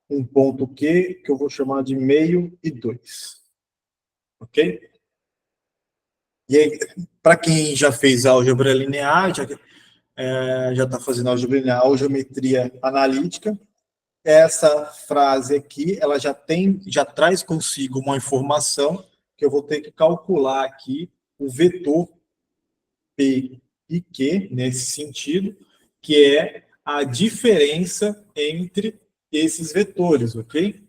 um ponto Q, que eu vou chamar de meio e 2. Ok? E aí, para quem já fez álgebra linear, já está fazendo álgebra linear ou geometria analítica, essa frase aqui, ela já traz consigo uma informação que eu vou ter que calcular aqui o vetor P e Q, nesse sentido, que é a diferença entre esses vetores, ok?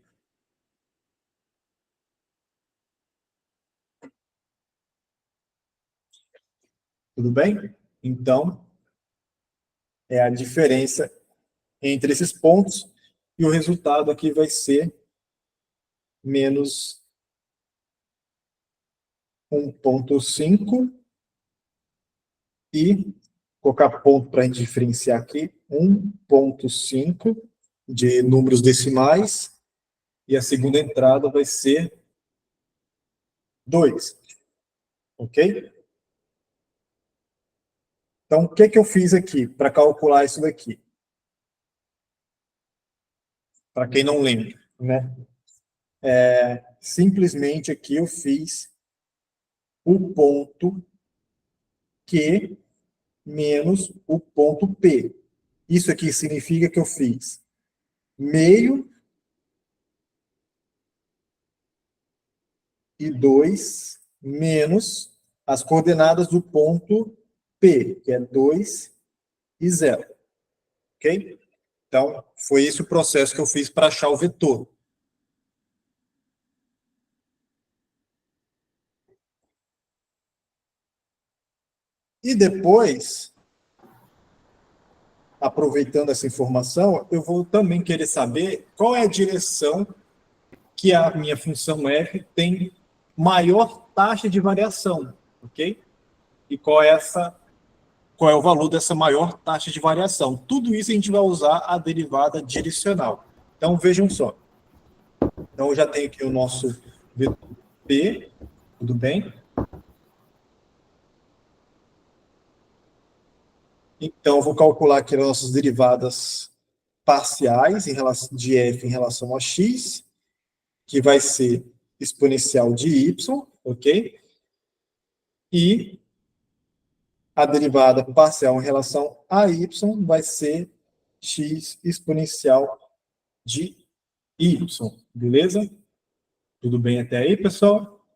Tudo bem? Então, é a diferença entre esses pontos, e o resultado aqui vai ser menos 1,5 e colocar ponto para a gente diferenciar aqui, 1,5 de números decimais, e a segunda entrada vai ser 2. Ok? Então, o que eu fiz aqui para calcular isso daqui? Para quem não lembra, né? Simplesmente aqui eu fiz o ponto Q menos o ponto P. Isso aqui significa que eu fiz meio e 2 menos as coordenadas do ponto P, que é 2 e 0. Ok? Então, foi esse o processo que eu fiz para achar o vetor. E depois, aproveitando essa informação, eu vou também querer saber qual é a direção que a minha função f tem maior taxa de variação, ok? E qual é o valor dessa maior taxa de variação? Tudo isso a gente vai usar a derivada direcional. Então, vejam só. Então, eu já tenho aqui o nosso vetor P, tudo bem? Então, eu vou calcular aqui as nossas derivadas parciais em relação, de f em relação a x, que vai ser exponencial de y, ok? E a derivada parcial em relação a y vai ser x exponencial de y, beleza? Tudo bem até aí, pessoal?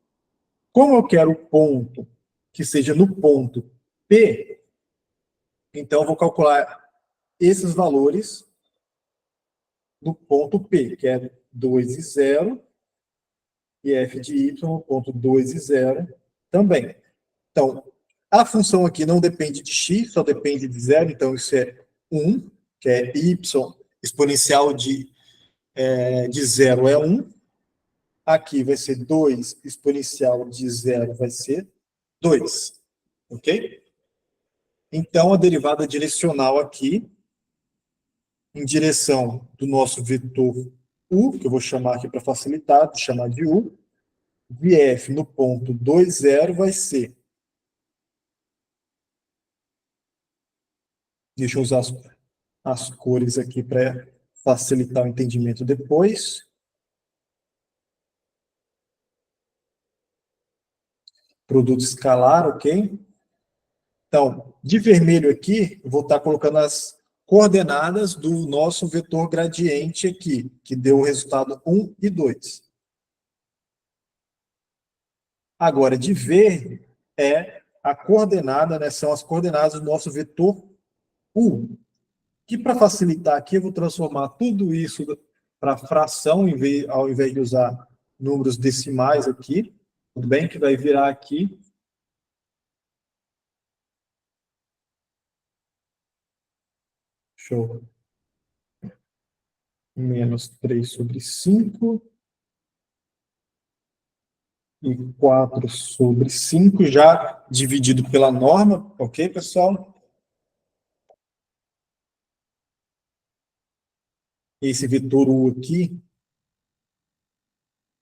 Como eu quero o ponto que seja no ponto P, então eu vou calcular esses valores no ponto P, que é 2 e 0, e f de y no ponto 2 e 0 também. Então, a função aqui não depende de x, só depende de 0, então isso é 1, que é y exponencial de 0 é 1. Aqui vai ser 2 exponencial de 0 vai ser 2. Ok? Então, a derivada direcional aqui, em direção do nosso vetor u, que eu vou chamar aqui para facilitar, vou chamar de u, de f no ponto 2, 0 vai ser... Deixa eu usar as cores aqui para facilitar o entendimento depois. Produto escalar, ok? Então, de vermelho aqui, eu vou estar colocando as coordenadas do nosso vetor gradiente aqui, que deu o resultado 1 e 2. Agora, de verde é a coordenada, né, são as coordenadas do nosso vetor U, que para facilitar aqui, eu vou transformar tudo isso para fração, ao invés de usar números decimais aqui, tudo bem? Que vai virar aqui show. Menos 3 sobre 5 e 4 sobre 5, já dividido pela norma, ok, pessoal? Esse vetor U aqui,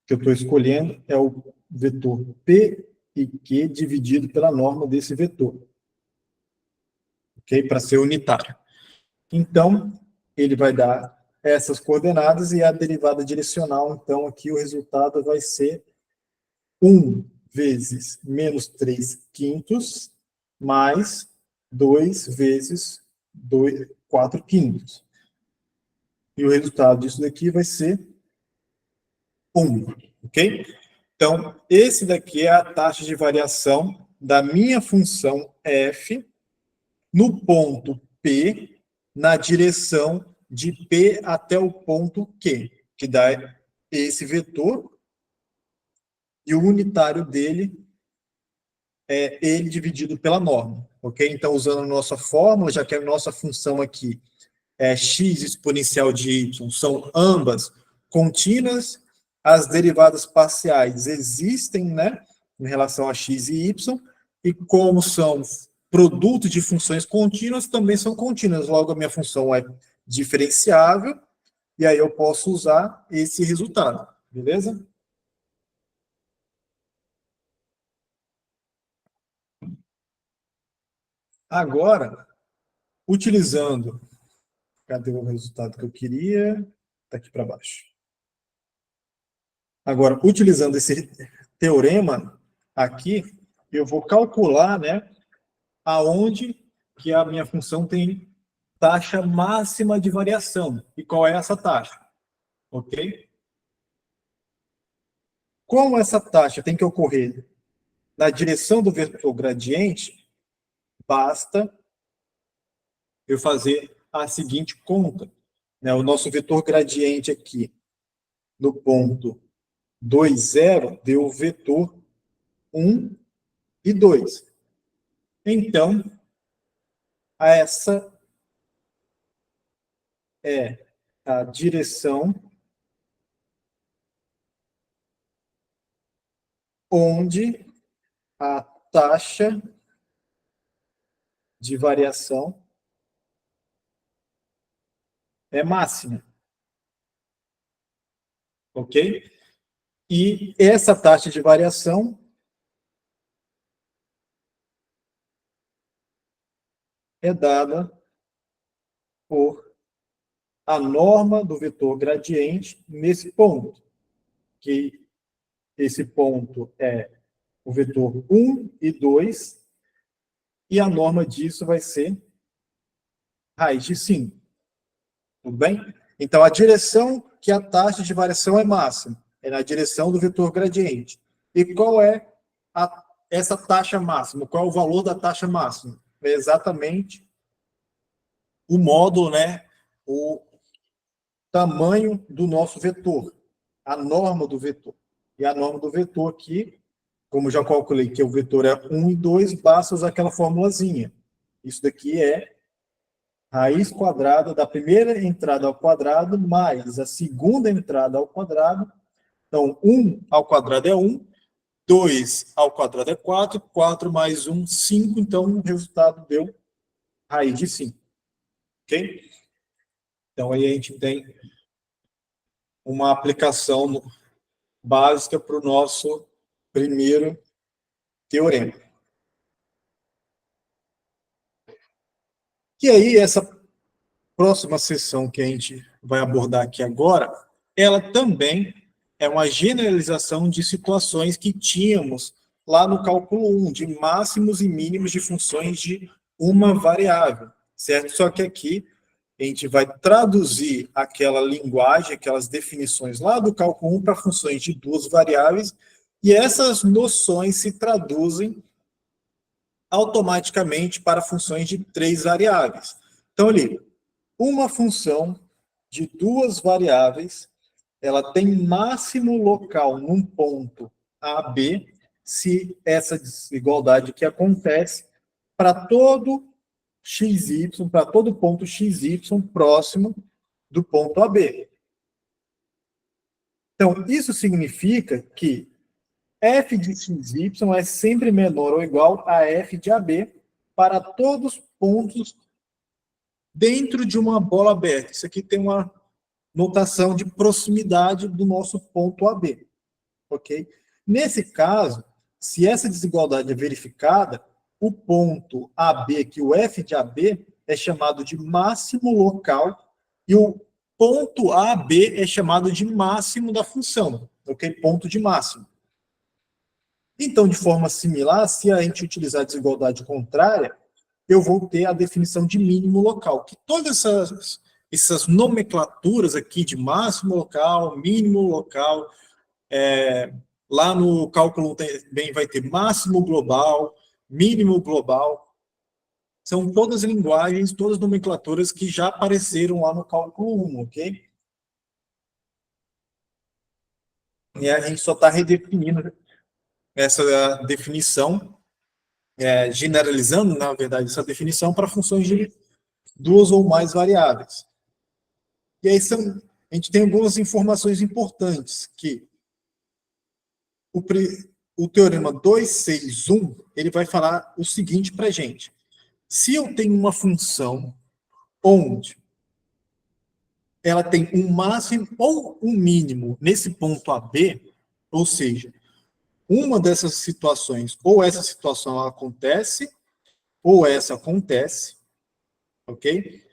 que eu estou escolhendo, é o vetor P e Q dividido pela norma desse vetor, ok? Para ser unitário. Então, ele vai dar essas coordenadas e a derivada direcional, então aqui o resultado vai ser 1 vezes menos 3 quintos mais 2 vezes 4 quintos. E o resultado disso daqui vai ser 1, ok? Então, esse daqui é a taxa de variação da minha função f no ponto P, na direção de P até o ponto Q, que dá esse vetor, e o unitário dele é ele dividido pela norma, ok? Então, usando a nossa fórmula, já que a nossa função aqui é x exponencial de y, são ambas contínuas, as derivadas parciais existem, né, em relação a x e y, e como são produtos de funções contínuas, também são contínuas, logo a minha função é diferenciável, e aí eu posso usar esse resultado, beleza? Agora, utilizando... Cadê o resultado que eu queria? Está aqui para baixo. Agora, utilizando esse teorema aqui, eu vou calcular, né, aonde que a minha função tem taxa máxima de variação. E qual é essa taxa? Ok? Como essa taxa tem que ocorrer na direção do vetor gradiente, basta eu fazer a seguinte conta, né? O nosso vetor gradiente aqui, no ponto 2, 0, deu o vetor 1 e 2. Então, essa é a direção onde a taxa de variação é máxima. ok? E essa taxa de variação é dada por a norma do vetor gradiente nesse ponto, que esse ponto é o vetor 1 e 2, e a norma disso vai ser raiz de 5. Tudo bem? Então, a direção que a taxa de variação é máxima é na direção do vetor gradiente. E qual é essa taxa máxima? Qual é o valor da taxa máxima? É exatamente o módulo, né? O tamanho do nosso vetor, a norma do vetor. E a norma do vetor aqui, como já calculei que o vetor é 1 e 2, basta usar aquela formulazinha. Isso daqui é raiz quadrada da primeira entrada ao quadrado mais a segunda entrada ao quadrado. Então, 1 ao quadrado é 1, 2 ao quadrado é 4, 4 mais 1, 5. Então, o resultado deu raiz de 5. Ok? Então, aí a gente tem uma aplicação básica para o nosso primeiro teorema. E aí, essa próxima sessão que a gente vai abordar aqui agora, ela também é uma generalização de situações que tínhamos lá no cálculo 1, de máximos e mínimos de funções de uma variável, certo? Só que aqui a gente vai traduzir aquela linguagem, aquelas definições lá do cálculo 1 para funções de duas variáveis, e essas noções se traduzem automaticamente para funções de três variáveis. Então, ali, uma função de duas variáveis, ela tem máximo local num ponto A, B, se essa desigualdade que acontece para todo xy, para todo ponto xy próximo do ponto AB. Então, isso significa que f de xy é sempre menor ou igual a f de AB para todos os pontos dentro de uma bola aberta. Isso aqui tem uma notação de proximidade do nosso ponto AB, ok? Nesse caso, se essa desigualdade é verificada, o ponto AB, que o f de AB, é chamado de máximo local e o ponto AB é chamado de máximo da função, ok? Ponto de máximo. Então, de forma similar, se a gente utilizar a desigualdade contrária, eu vou ter a definição de mínimo local, que todas essas nomenclaturas aqui de máximo local, mínimo local, lá no cálculo também vai ter máximo global, mínimo global, são todas linguagens, todas nomenclaturas que já apareceram lá no cálculo 1, ok? E a gente só está redefinindo essa definição, generalizando, na verdade, essa definição para funções de duas ou mais variáveis. E aí a gente tem algumas informações importantes, que o teorema 261, ele vai falar o seguinte para a gente. Se eu tenho uma função onde ela tem um máximo ou um mínimo nesse ponto AB, ou seja, uma dessas situações, ou essa situação acontece, ou essa acontece, ok?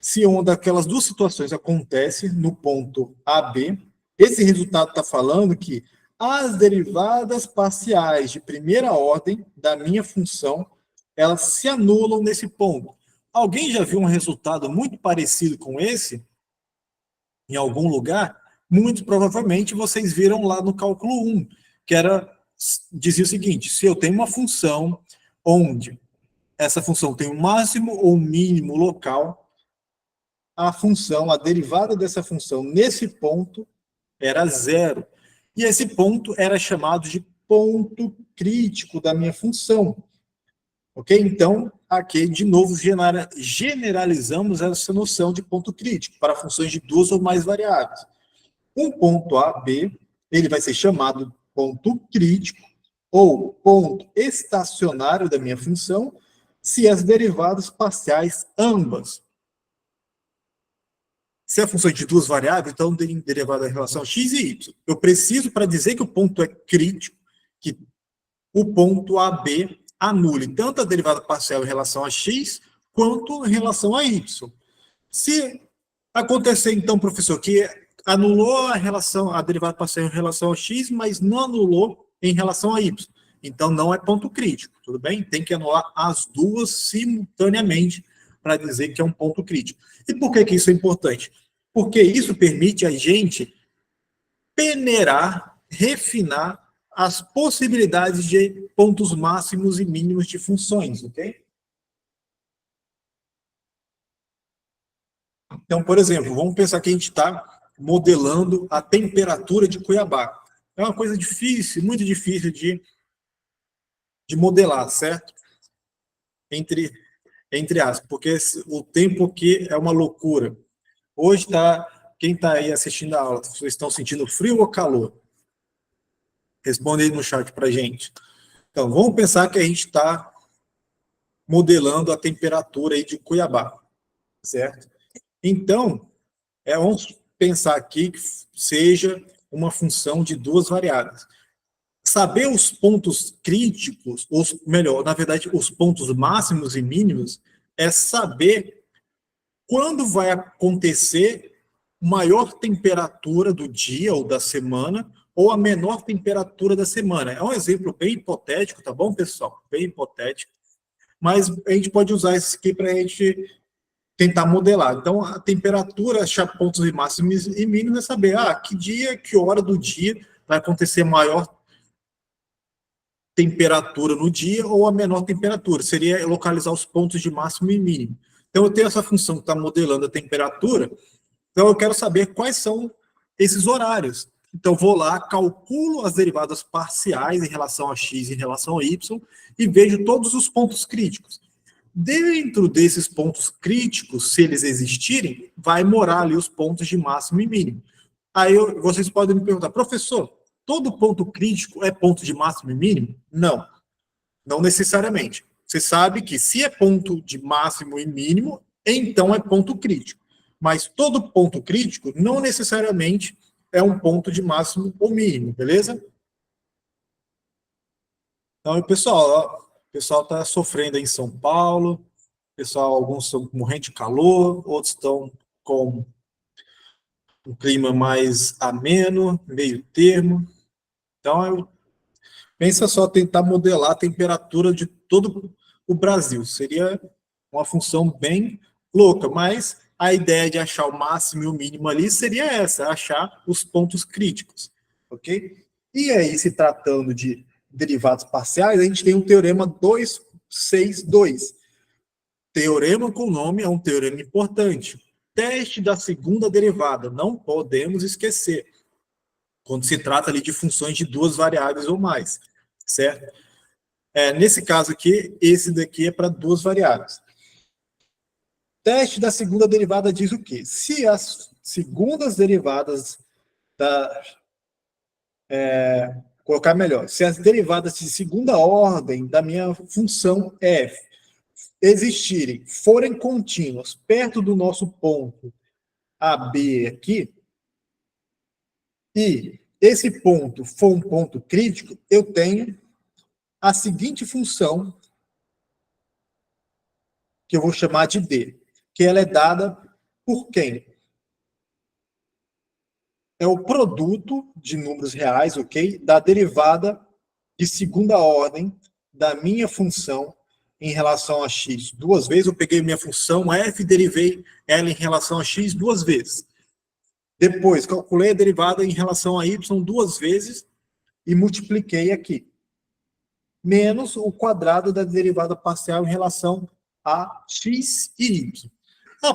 Se uma daquelas duas situações acontece no ponto AB, esse resultado está falando que as derivadas parciais de primeira ordem da minha função, elas se anulam nesse ponto. Alguém já viu um resultado muito parecido com esse em algum lugar? Muito provavelmente vocês viram lá no cálculo 1, que dizia o seguinte: se eu tenho uma função onde essa função tem um máximo ou um mínimo local, a derivada dessa função nesse ponto era zero. E esse ponto era chamado de ponto crítico da minha função. Ok? Então, aqui, de novo, generalizamos essa noção de ponto crítico para funções de duas ou mais variáveis. Um ponto A, B, ele vai ser chamado ponto crítico ou ponto estacionário da minha função se as derivadas parciais ambas Se é função de duas variáveis, então tem derivada em relação a x e y. Eu preciso, para dizer que o ponto é crítico, que o ponto AB anule tanto a derivada parcial em relação a x, quanto em relação a y. Se acontecer, então, professor, que anulou a derivada parcial em relação a x, mas não anulou em relação a y, então não é ponto crítico, tudo bem? Tem que anular as duas simultaneamente para dizer que é um ponto crítico. E por que isso é importante? Porque isso permite a gente peneirar, refinar as possibilidades de pontos máximos e mínimos de funções, ok? Então, por exemplo, vamos pensar que a gente está modelando a temperatura de Cuiabá. É uma coisa difícil, muito difícil de modelar, certo? Entre aspas, porque o tempo aqui é uma loucura. Hoje quem está aí assistindo a aula, vocês estão sentindo frio ou calor? Responde aí no chat para a gente. Então, vamos pensar que a gente está modelando a temperatura aí de Cuiabá, certo? Então, vamos pensar aqui que seja uma função de duas variáveis. Saber os pontos críticos, melhor, na verdade, os pontos máximos e mínimos, é saber quando vai acontecer maior temperatura do dia ou da semana, ou a menor temperatura da semana. É um exemplo bem hipotético, tá bom, pessoal? Bem hipotético. Mas a gente pode usar isso aqui para a gente tentar modelar. Então, a temperatura, achar pontos máximos e mínimos, é saber que dia, que hora do dia vai acontecer maior temperatura no dia ou a menor temperatura. Seria localizar os pontos de máximo e mínimo. Então, eu tenho essa função que está modelando a temperatura, então eu quero saber quais são esses horários. Então, vou lá, calculo as derivadas parciais em relação a x e em relação a y e vejo todos os pontos críticos. Dentro desses pontos críticos, se eles existirem, vai morar ali os pontos de máximo e mínimo. Aí vocês podem me perguntar, professor, todo ponto crítico é ponto de máximo e mínimo? Não, não necessariamente. Você sabe que se é ponto de máximo e mínimo, então é ponto crítico. Mas todo ponto crítico não necessariamente é um ponto de máximo ou mínimo, beleza? Então, o pessoal está sofrendo aí em São Paulo, pessoal, alguns estão morrendo de calor, outros estão com um clima mais ameno, meio termo. Então, pensa só tentar modelar a temperatura de todo o Brasil. Seria uma função bem louca, mas a ideia de achar o máximo e o mínimo ali seria essa, achar os pontos críticos, ok? E aí, se tratando de derivados parciais, a gente tem o teorema 262. Teorema com nome é um teorema importante. Teste da segunda derivada, não podemos esquecer, quando se trata ali de funções de duas variáveis ou mais, certo? Nesse caso aqui, esse daqui é para duas variáveis. Teste da segunda derivada diz o quê? Se as segundas derivadas colocar melhor, se as derivadas de segunda ordem da minha função f existirem, forem contínuas perto do nosso ponto AB aqui, e esse ponto for um ponto crítico, eu tenho a seguinte função, que eu vou chamar de D, que ela é dada por quem? É o produto de números reais, ok? Da derivada de segunda ordem da minha função em relação a x duas vezes. Eu peguei minha função f e derivei ela em relação a x duas vezes. Depois, calculei a derivada em relação a y duas vezes e multipliquei aqui. Menos o quadrado da derivada parcial em relação a x e y.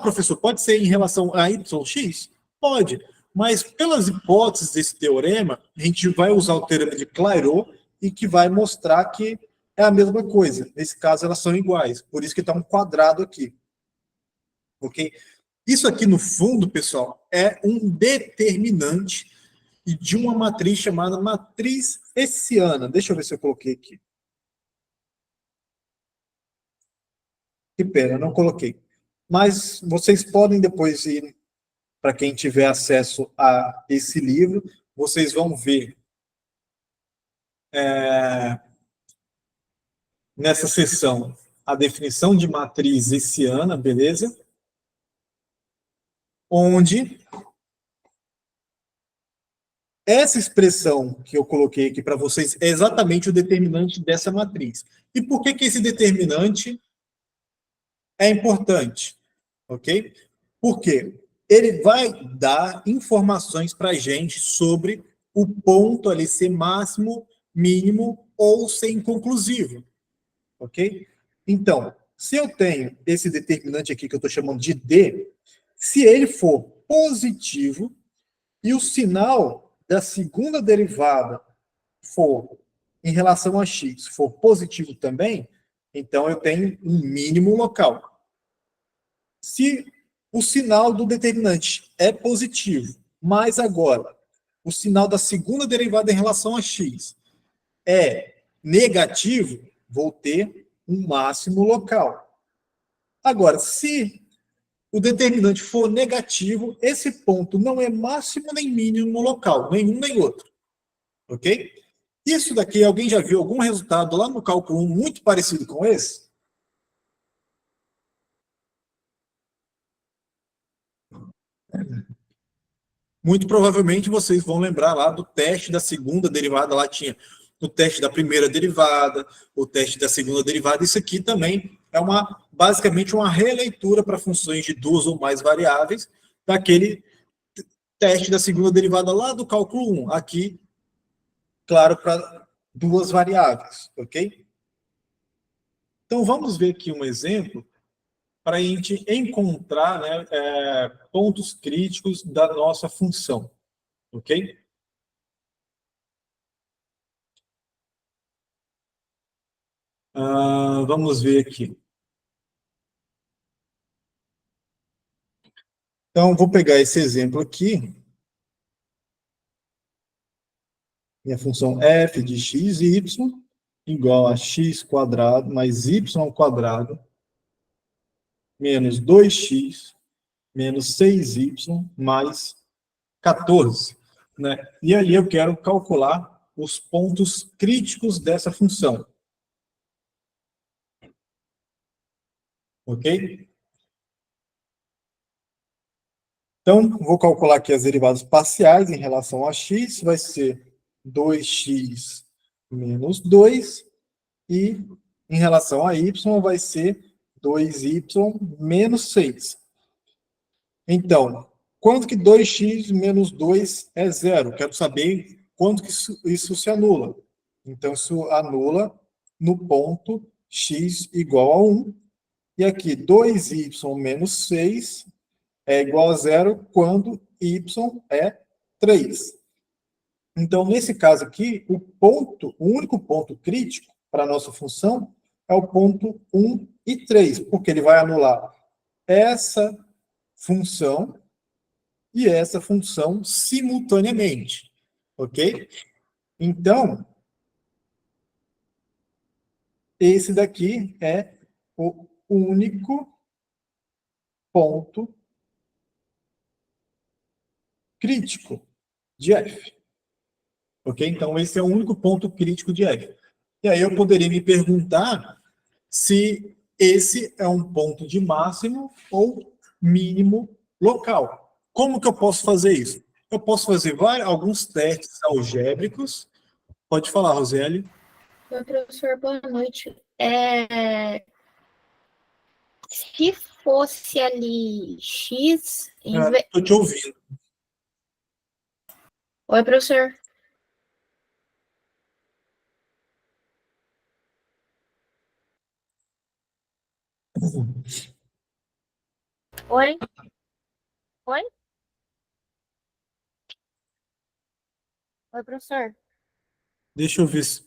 Professor, pode ser em relação a y, x? Pode. Mas, pelas hipóteses desse teorema, a gente vai usar o teorema de Clairaut e que vai mostrar que é a mesma coisa. Nesse caso, elas são iguais. Por isso que está um quadrado aqui. Ok? Isso aqui, no fundo, pessoal, é um determinante de uma matriz chamada matriz hessiana. Deixa eu ver se eu coloquei aqui. Que pena, não coloquei. Mas vocês podem depois ir para quem tiver acesso a esse livro, vocês vão ver nessa seção a definição de matriz hessiana, beleza? Onde essa expressão que eu coloquei aqui para vocês é exatamente o determinante dessa matriz. E por que esse determinante é importante? Ok? Porque ele vai dar informações para a gente sobre o ponto ali ser máximo, mínimo ou ser inconclusivo. Ok? Então, se eu tenho esse determinante aqui que eu estou chamando de D, se ele for positivo e o sinal da segunda derivada for em relação a x for positivo também, então eu tenho um mínimo local. Se o sinal do determinante é positivo, mas agora o sinal da segunda derivada em relação a x é negativo, vou ter um máximo local. Agora, se o determinante for negativo, esse ponto não é máximo nem mínimo local, nenhum nem outro. Ok? Isso daqui, alguém já viu algum resultado lá no cálculo 1 muito parecido com esse? Muito provavelmente vocês vão lembrar lá do teste da segunda derivada, lá tinha o teste da primeira derivada, o teste da segunda derivada. Isso aqui também é basicamente uma releitura para funções de duas ou mais variáveis daquele teste da segunda derivada lá do cálculo 1. Aqui, claro, para duas variáveis, ok? Então vamos ver aqui um exemplo para a gente encontrar, né, pontos críticos da nossa função, ok? Vamos ver aqui. Então, vou pegar esse exemplo aqui, minha função f de x e y igual a x quadrado mais y quadrado menos 2x menos 6y mais 14. Né? E ali eu quero calcular os pontos críticos dessa função. Ok? Então, vou calcular aqui as derivadas parciais em relação a x, vai ser 2x menos 2, e em relação a y vai ser 2y menos 6. Então, quanto que 2x menos 2 é zero? Quero saber quanto que isso se anula. Então, isso anula no ponto x igual a 1. E aqui, 2y menos 6 é igual a zero quando y é 3. Então, nesse caso aqui, o único ponto crítico para a nossa função é o ponto 1 e 3, porque ele vai anular essa função e essa função simultaneamente. Ok? Então, esse daqui é o único ponto crítico de f. Ok? Então, esse é o único ponto crítico de f. E aí eu poderia me perguntar se esse é um ponto de máximo ou mínimo local. Como que eu posso fazer isso? Eu posso fazer alguns testes algébricos. Pode falar, Roseli. Oi, professor, boa noite. Se fosse ali x... Estou te ouvindo. Oi, professor. Oi? Oi? Oi, professor. Deixa eu ver se...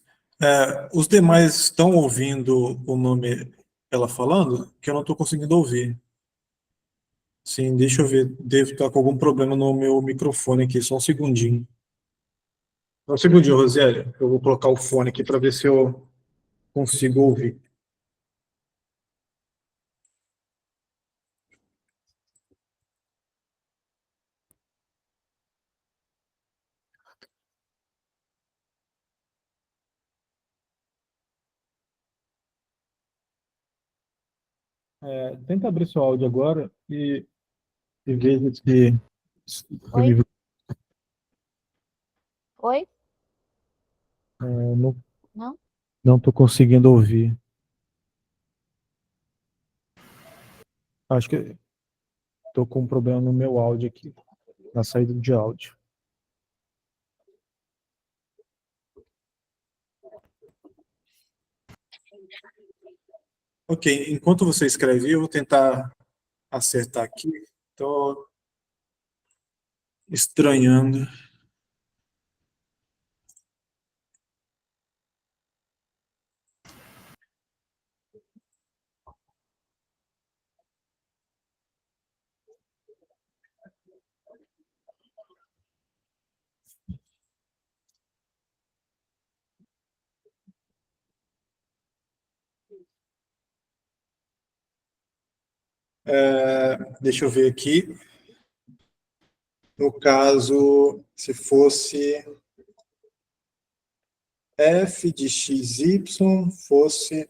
os demais estão ouvindo o nome ela falando, que eu não estou conseguindo ouvir. Sim, deixa eu ver. Devo estar com algum problema no meu microfone aqui, só um segundinho. Só um segundinho, Rosieli. Eu vou colocar o fone aqui para ver se eu consigo ouvir. Tenta abrir seu áudio agora e veja se o Oi? nível Oi? não Não? não estou conseguindo ouvir. Acho que estou com um problema no meu áudio aqui, na saída de áudio. Ok, enquanto você escreve, eu vou tentar acertar aqui. Estou estranhando. Deixa eu ver aqui. No caso, se fosse f de xy fosse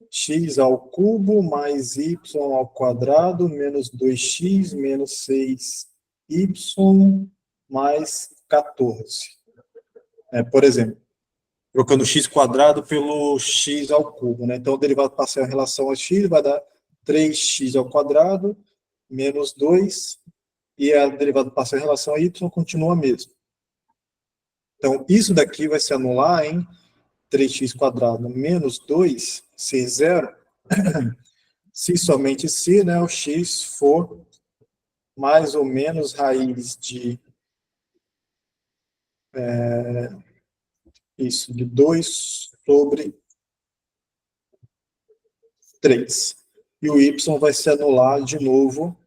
x ao cubo mais y ao quadrado menos 2x menos 6y mais 14. Por exemplo, trocando x quadrado pelo x ao cubo, né? Então, o derivado parcial em relação a x vai dar 3x ao quadrado menos 2, e a derivada parcial em relação a y continua a mesma. Então, isso daqui vai se anular em 3x quadrado menos 2 ser zero, se somente se, né, o x for mais ou menos raiz de de 2 sobre 3. E o y vai se anular de novo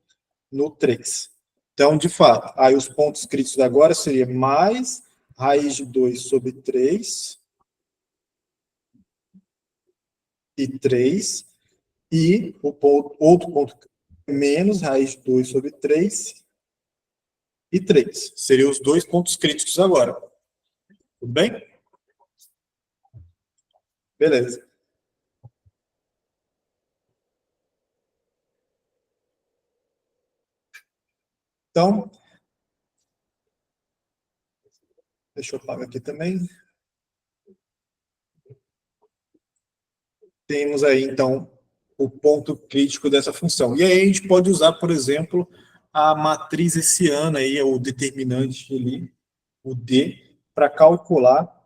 no 3. Então, de fato, aí os pontos críticos agora seria mais raiz de 2 sobre 3 e 3, e o outro ponto menos raiz de 2 sobre 3 e 3. Seriam os dois pontos críticos agora. Tudo bem? Beleza. Então, deixa eu apagar aqui também. Temos aí, então, o ponto crítico dessa função. E aí a gente pode usar, por exemplo, a matriz hessiana, aí, o determinante ali, o D, para calcular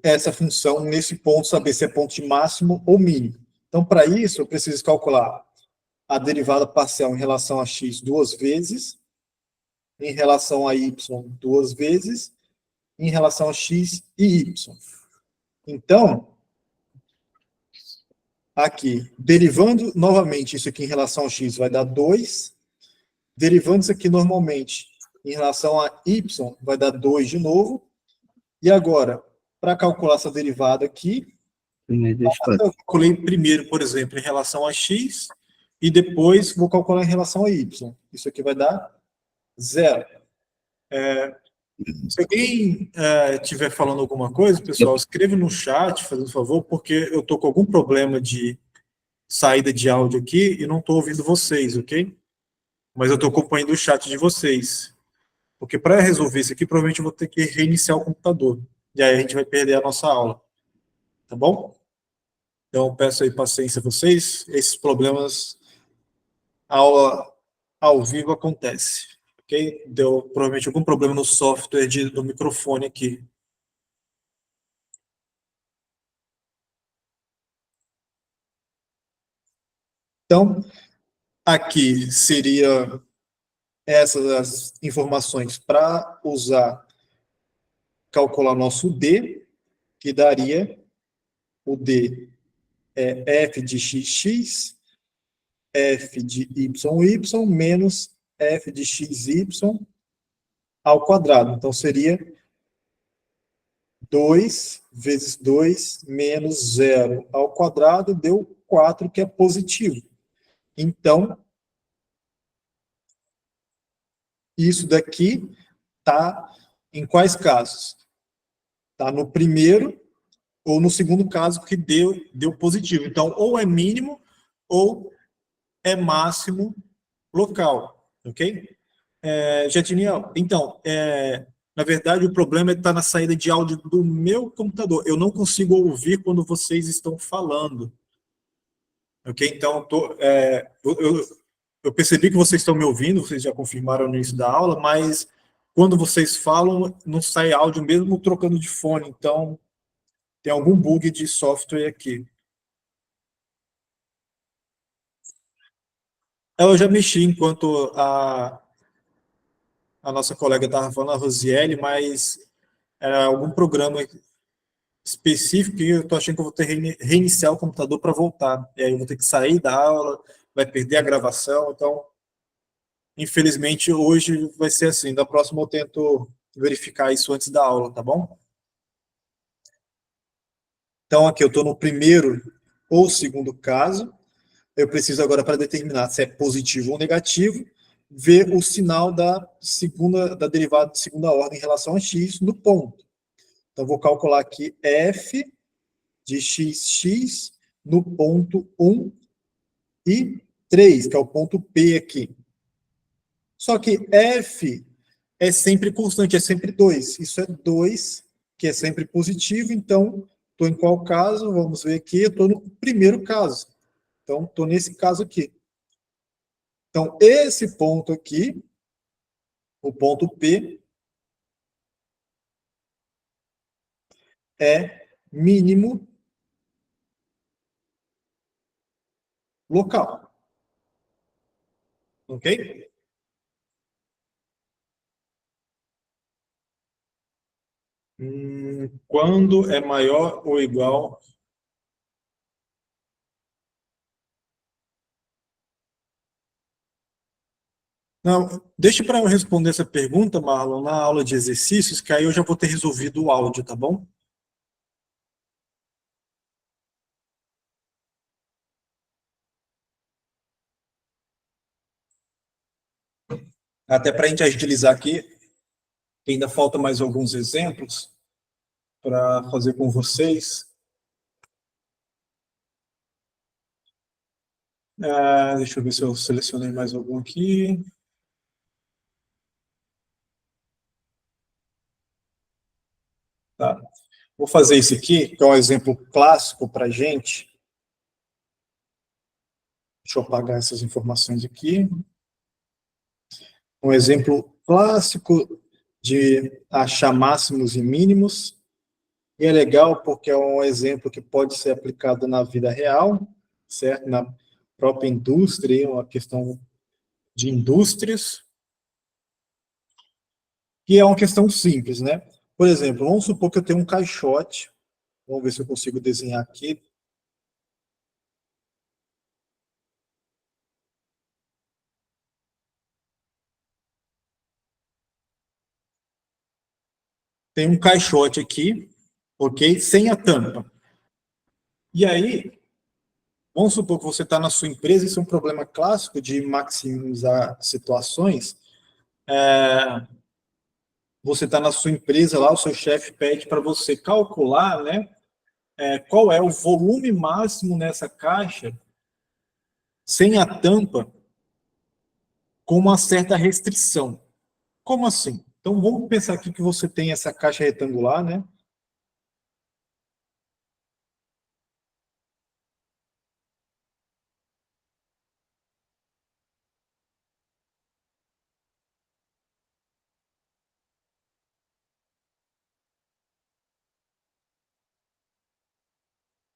essa função nesse ponto, saber se é ponto de máximo ou mínimo. Então, para isso, eu preciso calcular a derivada parcial em relação a x duas vezes, em relação a y duas vezes, em relação a x e y. Então, aqui, derivando novamente isso aqui em relação a x vai dar 2, derivando isso aqui normalmente em relação a y vai dar 2 de novo, e agora, para calcular essa derivada aqui, eu calculei primeiro, por exemplo, em relação a x, e depois vou calcular em relação a y. Isso aqui vai dar 0. Se alguém estiver falando alguma coisa, pessoal, escreva no chat, fazendo favor, porque eu estou com algum problema de saída de áudio aqui e não estou ouvindo vocês, ok? Mas eu estou acompanhando o chat de vocês. Porque para resolver isso aqui, provavelmente eu vou ter que reiniciar o computador. E aí a gente vai perder a nossa aula. Tá bom? Então, peço aí paciência a vocês. Esses problemas, a aula ao vivo acontece. Ok? Deu provavelmente algum problema no software do microfone aqui. Então, aqui seria essas as informações para usar, calcular nosso D, que daria o D f de xx, f de yy, menos f de xy ao quadrado. Então, seria 2 vezes 2 menos 0 ao quadrado, deu 4, que é positivo. Então, isso daqui está em quais casos? Está no primeiro, ou no segundo caso que deu positivo. Então, ou é mínimo ou é máximo local, ok? Jatiniel, então, na verdade, o problema está na saída de áudio do meu computador. Eu não consigo ouvir quando vocês estão falando. Ok? Então, eu percebi que vocês estão me ouvindo, vocês já confirmaram no início da aula, mas quando vocês falam, não sai áudio mesmo trocando de fone. Então, tem algum bug de software aqui. Eu já mexi enquanto a nossa colega estava falando, a Rosiele, mas era algum programa específico e eu estou achando que eu vou ter que reiniciar o computador para voltar. E aí eu vou ter que sair da aula, vai perder a gravação. Então, infelizmente, hoje vai ser assim. Da próxima eu tento verificar isso antes da aula, tá bom? Então, aqui eu estou no primeiro ou segundo caso. Eu preciso agora, para determinar se é positivo ou negativo, ver o sinal da derivada de segunda ordem em relação a x no ponto. Então, vou calcular aqui f de xx no ponto 1 e 3, que é o ponto P aqui. Só que f é sempre constante, é sempre 2. Isso é 2, que é sempre positivo. Então, estou em qual caso? Vamos ver aqui. Eu estou no primeiro caso. Então, estou nesse caso aqui. Então, esse ponto aqui, o ponto P, é mínimo local. Ok? Quando é maior ou igual... Não, deixa para eu responder essa pergunta, Marlon, na aula de exercícios, que aí eu já vou ter resolvido o áudio, tá bom? Até para a gente agilizar aqui, ainda falta mais alguns exemplos para fazer com vocês. Deixa eu ver se eu selecionei mais algum aqui. Tá. Vou fazer esse aqui, que é um exemplo clássico para a gente. Deixa eu apagar essas informações aqui. Um exemplo clássico de achar máximos e mínimos. E é legal porque é um exemplo que pode ser aplicado na vida real, certo? Na própria indústria, uma questão de indústrias. E é uma questão simples, né? Por exemplo, vamos supor que eu tenho um caixote. Vamos ver se eu consigo desenhar aqui. Tem um caixote aqui, ok? Sem a tampa. E aí, vamos supor que você está na sua empresa, isso é um problema clássico de maximizar situações. Você está na sua empresa lá, o seu chefe pede para você calcular, né, qual é o volume máximo nessa caixa sem a tampa com uma certa restrição. Como assim? Então, vamos pensar aqui que você tem essa caixa retangular, né?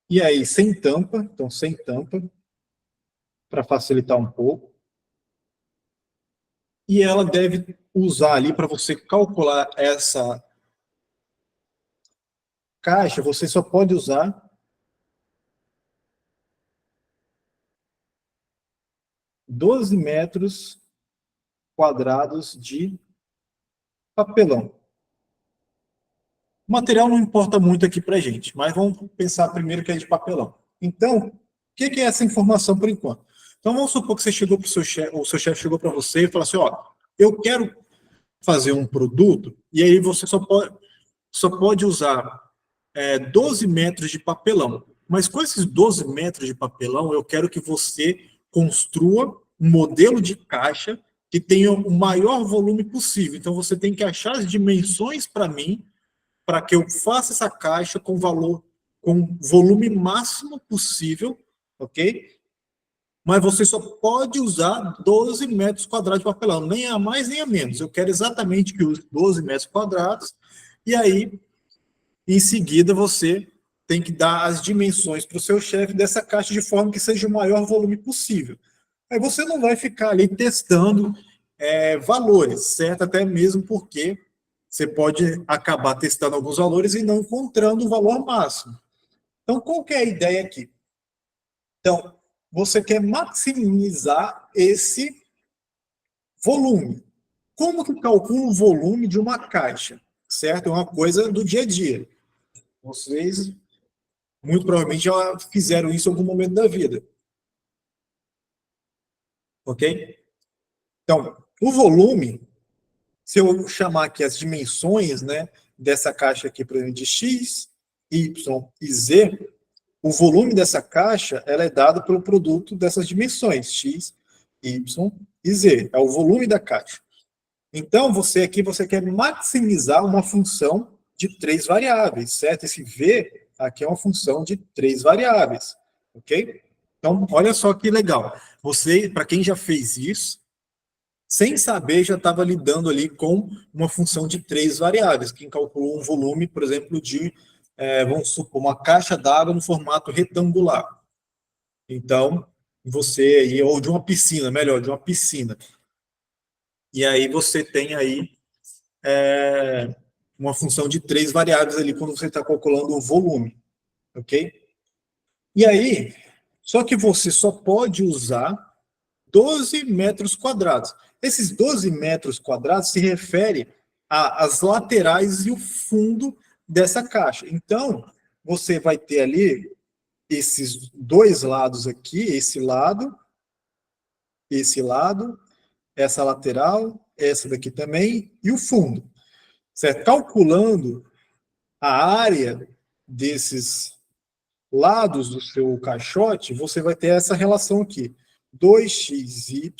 E aí, sem tampa, então sem tampa, para facilitar um pouco. E ela deve usar ali para você calcular essa caixa, você só pode usar 12 metros quadrados de papelão. O material não importa muito aqui para a gente, mas vamos pensar primeiro que é de papelão. Então, o que é essa informação por enquanto? Então, vamos supor que você chegou para o seu chefe chegou para você e falou assim, ó, eu quero fazer um produto, e aí você só pode usar 12 metros de papelão. Mas com esses 12 metros de papelão, eu quero que você construa um modelo de caixa que tenha o maior volume possível. Então, você tem que achar as dimensões para mim, para que eu faça essa caixa com volume máximo possível, ok? Mas você só pode usar 12 metros quadrados de papelão, nem a mais nem a menos. Eu quero exatamente que use 12 metros quadrados, e aí, em seguida, você tem que dar as dimensões para o seu chefe dessa caixa de forma que seja o maior volume possível. Aí você não vai ficar ali testando valores, certo? Até mesmo porque você pode acabar testando alguns valores e não encontrando o valor máximo. Então, qual que é a ideia aqui? Então, você quer maximizar esse volume. Como que calcula o volume de uma caixa? Certo? É uma coisa do dia a dia. Vocês, muito provavelmente, já fizeram isso em algum momento da vida. Ok? Então, o volume, se eu chamar aqui as dimensões, né, dessa caixa aqui, por exemplo, de X, Y e Z, o volume dessa caixa ela é dado pelo produto dessas dimensões, X, Y e Z. É o volume da caixa. Então, você quer maximizar uma função de 3 variáveis, certo? Esse V aqui é uma função de 3 variáveis, ok? Então, olha só que legal. Você, para quem já fez isso, sem saber, já estava lidando ali com uma função de 3 variáveis. Quem calculou um volume, por exemplo, de, vamos supor, uma caixa d'água no formato retangular. Então, você aí, ou de uma piscina, melhor, de uma piscina. E aí você tem aí uma função de 3 variáveis ali quando você está calculando o volume, ok? E aí, só que você só pode usar 12 metros quadrados. Esses 12 metros quadrados se refere às laterais e o fundo dessa caixa. Então, você vai ter ali esses dois lados aqui, esse lado, essa lateral, essa daqui também, e o fundo. Certo? Calculando a área desses lados do seu caixote, você vai ter essa relação aqui. 2xy,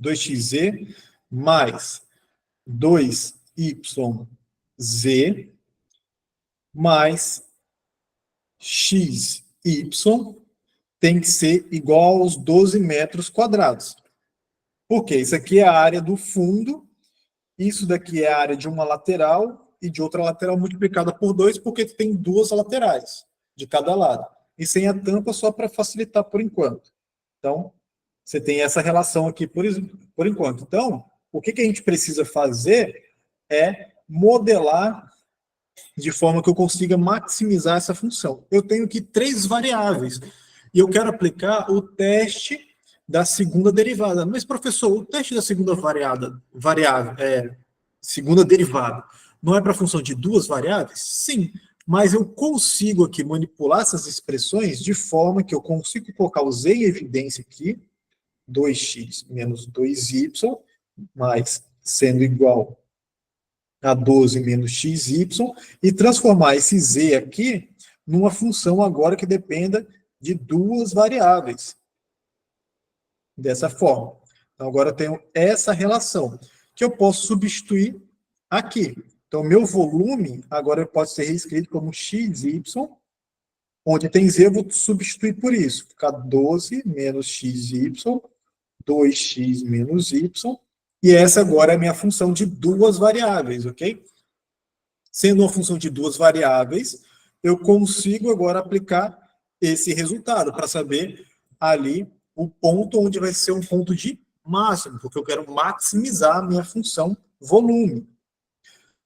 2xz, mais 2yz, mais xy, tem que ser igual aos 12 metros quadrados. Por quê? Isso aqui é a área do fundo, isso daqui é a área de uma lateral e de outra lateral multiplicada por 2, porque tem 2 laterais de cada lado. E sem a tampa só para facilitar por enquanto. Então, você tem essa relação aqui por enquanto. Então, o que a gente precisa fazer é modelar de forma que eu consiga maximizar essa função. Eu tenho aqui 3 variáveis e eu quero aplicar o teste da segunda derivada. Mas, professor, o teste da segunda segunda derivada não é para função de 2 variáveis? Sim, mas eu consigo aqui manipular essas expressões de forma que eu consigo colocar o z em evidência aqui, 2x menos 2y, mais sendo igual a 12 menos xy, e transformar esse z aqui numa função agora que dependa de 2 variáveis. Dessa forma. Então, agora eu tenho essa relação, que eu posso substituir aqui. Então, meu volume agora pode ser reescrito como xy, onde tem z, eu vou substituir por isso. Ficar 12 menos xy, 2x menos y, e essa agora é a minha função de 2 variáveis, ok? Sendo uma função de 2 variáveis, eu consigo agora aplicar esse resultado para saber ali o ponto onde vai ser um ponto de máximo, porque eu quero maximizar a minha função volume.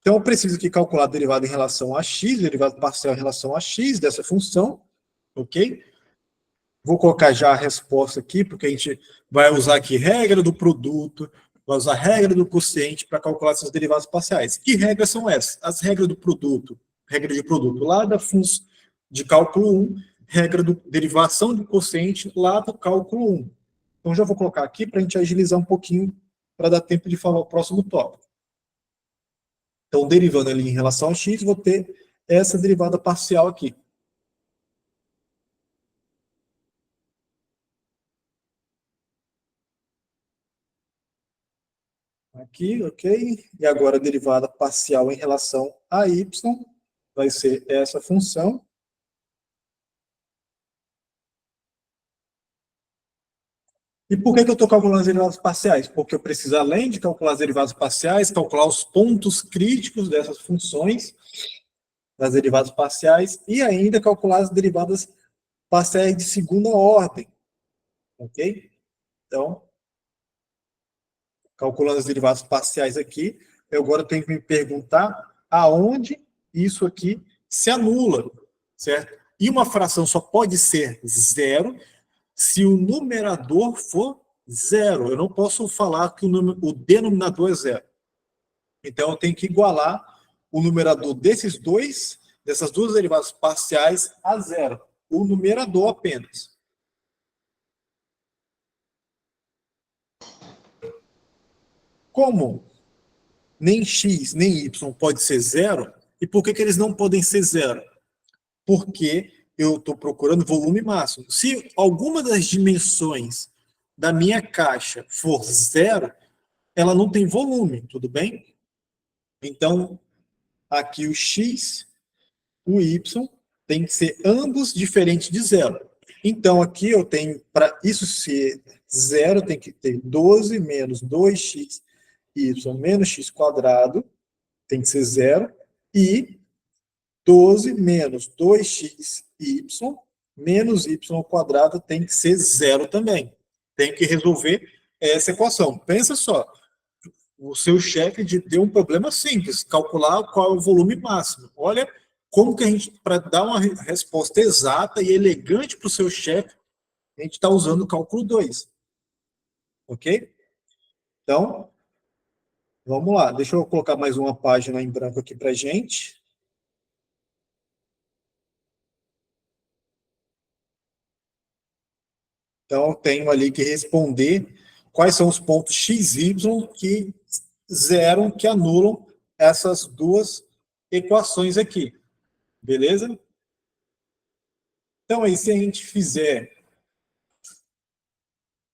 Então, eu preciso aqui calcular a derivada em relação a x, derivada parcial em relação a x dessa função, ok? Vou colocar já a resposta aqui, porque a gente vai usar aqui regra do produto, vai usar regra do quociente para calcular essas derivadas parciais. Que regras são essas? As regras do produto, regra de produto lá da função de cálculo 1, regra de derivação do quociente lá do cálculo 1. Então, já vou colocar aqui para a gente agilizar um pouquinho, para dar tempo de falar o próximo tópico. Então, derivando ali em relação a x, vou ter essa derivada parcial aqui. Aqui, ok? E agora a derivada parcial em relação a y vai ser essa função. E por que eu estou calculando as derivadas parciais? Porque eu preciso, além de calcular as derivadas parciais, calcular os pontos críticos dessas funções, das derivadas parciais, e ainda calcular as derivadas parciais de segunda ordem. Ok? Então, calculando as derivadas parciais aqui, eu agora tenho que me perguntar aonde isso aqui se anula, certo? E uma fração só pode ser zero se o numerador for zero. Eu não posso falar que o denominador é zero. Então, eu tenho que igualar o numerador dessas duas derivadas parciais a zero. O numerador apenas. Como nem x nem y pode ser zero, e por que eles não podem ser zero? Porque eu estou procurando volume máximo. Se alguma das dimensões da minha caixa for zero, ela não tem volume, tudo bem? Então, aqui o x, o y, tem que ser ambos diferentes de zero. Então, aqui eu tenho, para isso ser zero, tem que ter 12 menos 2x y menos x quadrado, tem que ser zero, e 12 menos 2xy menos y ao quadrado tem que ser zero também. Tem que resolver essa equação. Pensa só, o seu chefe deu um problema simples, calcular qual é o volume máximo. Olha como que a gente, para dar uma resposta exata e elegante para o seu chefe, a gente está usando o cálculo 2. Ok? Então, vamos lá. Deixa eu colocar mais uma página em branco aqui para a gente. Então, eu tenho ali que responder quais são os pontos x, y que zeram, que anulam essas duas equações aqui. Beleza? Então, aí, se a gente fizer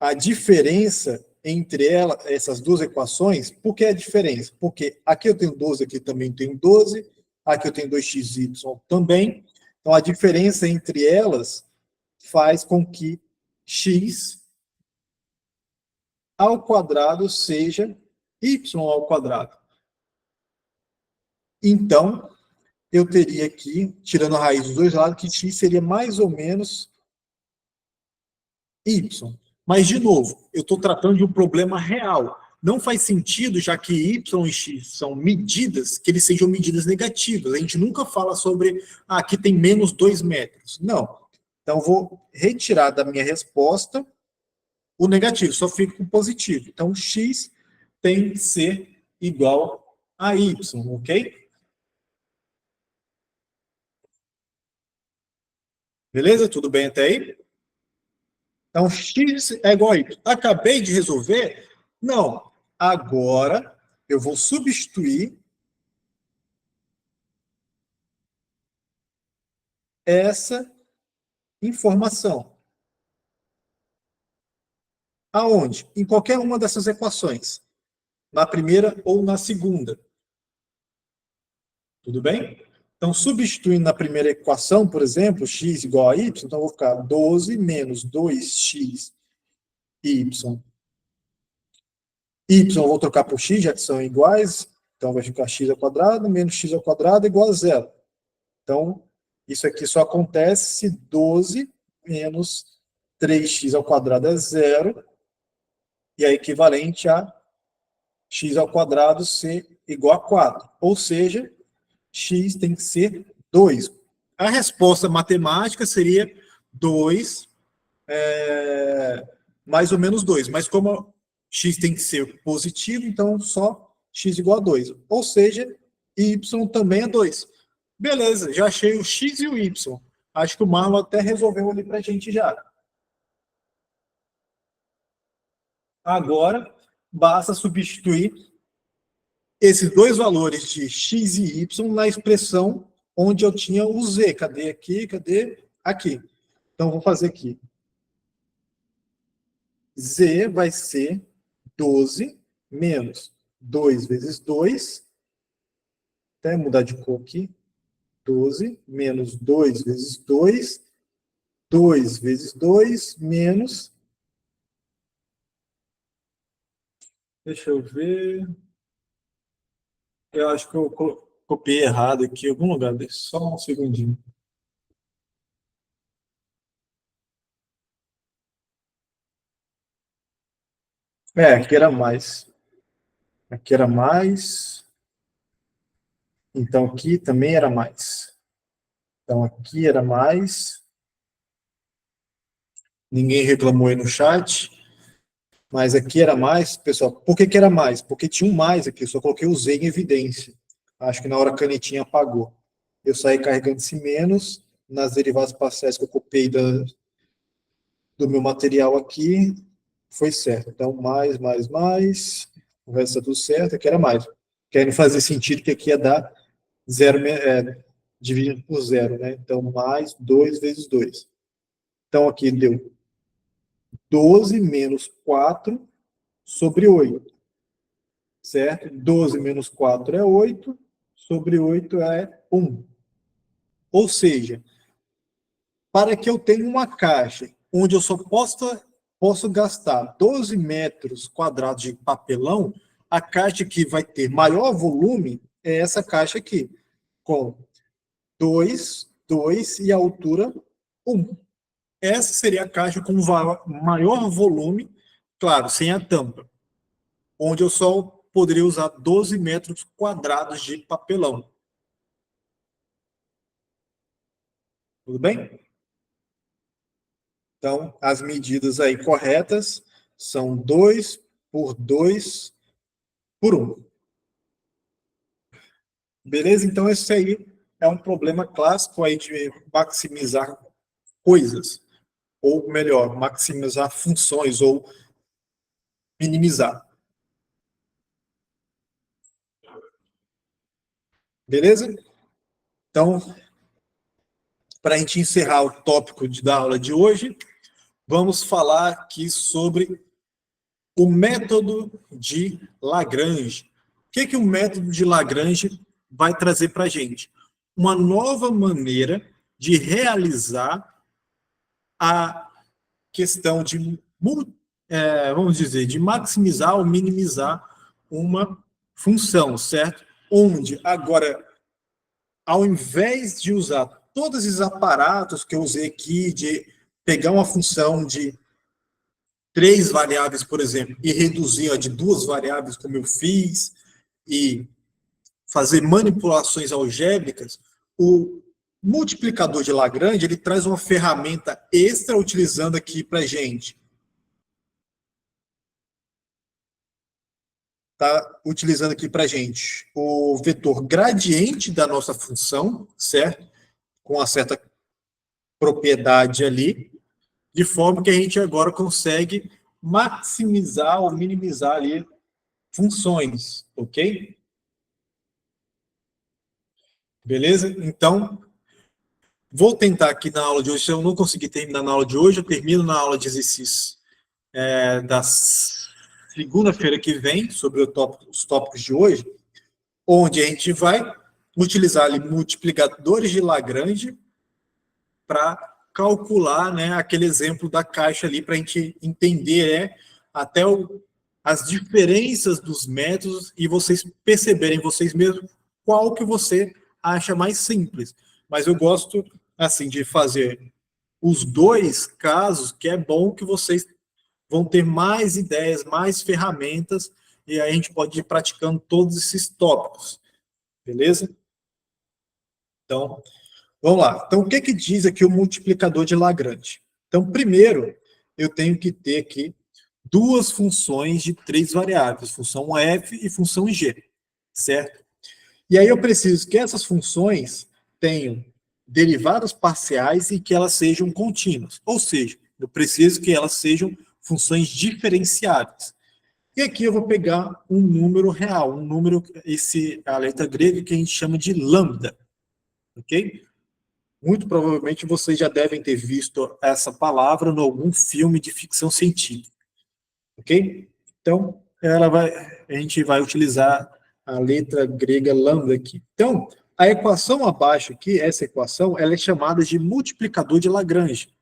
a diferença entre essas duas equações, por que a diferença? Porque aqui eu tenho 12, aqui também tenho 12, aqui eu tenho 2xy também. Então, a diferença entre elas faz com que x ao quadrado seja y ao quadrado. Então, eu teria aqui, tirando a raiz dos dois lados, que x seria mais ou menos y. Mas, de novo, eu estou tratando de um problema real. Não faz sentido, já que y e x são medidas, que eles sejam medidas negativas. A gente nunca fala sobre, aqui tem menos 2 metros. Não. Então, vou retirar da minha resposta o negativo, só fica com o positivo. Então, x tem que ser igual a y, ok? Beleza? Tudo bem até aí? Então, x é igual a y. Acabei de resolver? Não. Agora, eu vou substituir essa informação. Aonde? Em qualquer uma dessas equações. Na primeira ou na segunda. Tudo bem? Então, substituindo na primeira equação, por exemplo, x igual a y, então eu vou ficar 12 menos 2x y. Y eu vou trocar por x, já que são iguais. Então, vai ficar x ao quadrado menos x ao quadrado igual a zero. Então, isso aqui só acontece se 12 menos 3x ao quadrado é zero. E é equivalente a x ao quadrado ser igual a 4. Ou seja, x tem que ser 2. A resposta matemática seria 2, mais ou menos 2. Mas como x tem que ser positivo, então só x igual a 2. Ou seja, y também é 2. Beleza, já achei o x e o y. Acho que o Marlon até resolveu ali para a gente já. Agora, basta substituir esses dois valores de x e y na expressão onde eu tinha o z. Cadê aqui? Cadê? Aqui. Então, vou fazer aqui. Z vai ser 12 menos 2 vezes 2. Até mudar de cor aqui. 12 menos 2 vezes 2. 2 vezes 2 menos... Deixa eu ver... Eu acho que eu copiei errado aqui em algum lugar. Só um segundinho. Aqui era mais. Aqui era mais. Então, aqui também era mais. Então, aqui era mais. Ninguém reclamou aí no chat. Mas aqui era mais, pessoal. Por que era mais? Porque tinha um mais aqui. Eu só coloquei o Z em evidência. Acho que na hora a canetinha apagou. Eu saí carregando esse menos nas derivadas parciais que eu copiei do meu material aqui. Foi certo. Então, mais. O resto é tudo certo. Aqui era mais. Querem fazer sentido que aqui ia dar zero, dividido por zero, né? Então, mais 2 vezes 2. Então, aqui deu 12 menos 4 sobre 8. Certo? 12 menos 4 é 8. Sobre 8 é 1. Ou seja, para que eu tenha uma caixa onde eu só posso gastar 12 metros quadrados de papelão, a caixa que vai ter maior volume é essa caixa aqui, com 2 e a altura 1. Essa seria a caixa com maior volume, claro, sem a tampa, onde eu só poderia usar 12 metros quadrados de papelão. Tudo bem? Então, as medidas aí corretas são 2 por 2 por 1. Beleza? Então, esse aí é um problema clássico aí de maximizar coisas. Ou melhor, maximizar funções ou minimizar. Beleza? Então, para a gente encerrar o tópico da aula de hoje, vamos falar aqui sobre o método de Lagrange. O que o método de Lagrange vai trazer para a gente? Uma nova maneira de realizar a questão de, vamos dizer, de maximizar ou minimizar uma função, certo? Onde, agora, ao invés de usar todos esses aparatos que eu usei aqui, de pegar uma função de 3 variáveis, por exemplo, e reduzir a de 2 variáveis, como eu fiz, e fazer manipulações algébricas, o multiplicador de Lagrange, ele traz uma ferramenta extra utilizando aqui para a gente. Está utilizando aqui para a gente o vetor gradiente da nossa função, certo? Com uma certa propriedade ali, de forma que a gente agora consegue maximizar ou minimizar ali funções, ok? Beleza? Então, vou tentar aqui na aula de hoje, se eu não conseguir terminar na aula de hoje, eu termino na aula de exercícios da segunda-feira que vem, sobre os tópicos de hoje, onde a gente vai utilizar ali multiplicadores de Lagrange para calcular, né, aquele exemplo da caixa ali, para a gente entender até as diferenças dos métodos e vocês perceberem vocês mesmos qual que você acha mais simples. Mas eu gosto, assim, de fazer os dois casos, que é bom que vocês vão ter mais ideias, mais ferramentas, e aí a gente pode ir praticando todos esses tópicos. Beleza? Então, vamos lá. Então, o que diz aqui o multiplicador de Lagrange? Então, primeiro, eu tenho que ter aqui duas funções de 3 variáveis, função f e função g, certo? E aí eu preciso que essas funções tenham derivadas parciais e que elas sejam contínuas. Ou seja, eu preciso que elas sejam funções diferenciadas. E aqui eu vou pegar um número real, um número, a letra grega que a gente chama de lambda, ok? Muito provavelmente vocês já devem ter visto essa palavra em algum filme de ficção científica, ok? Então, a gente vai utilizar a letra grega lambda aqui. Então, a equação abaixo aqui, essa equação, ela é chamada de multiplicador de Lagrange.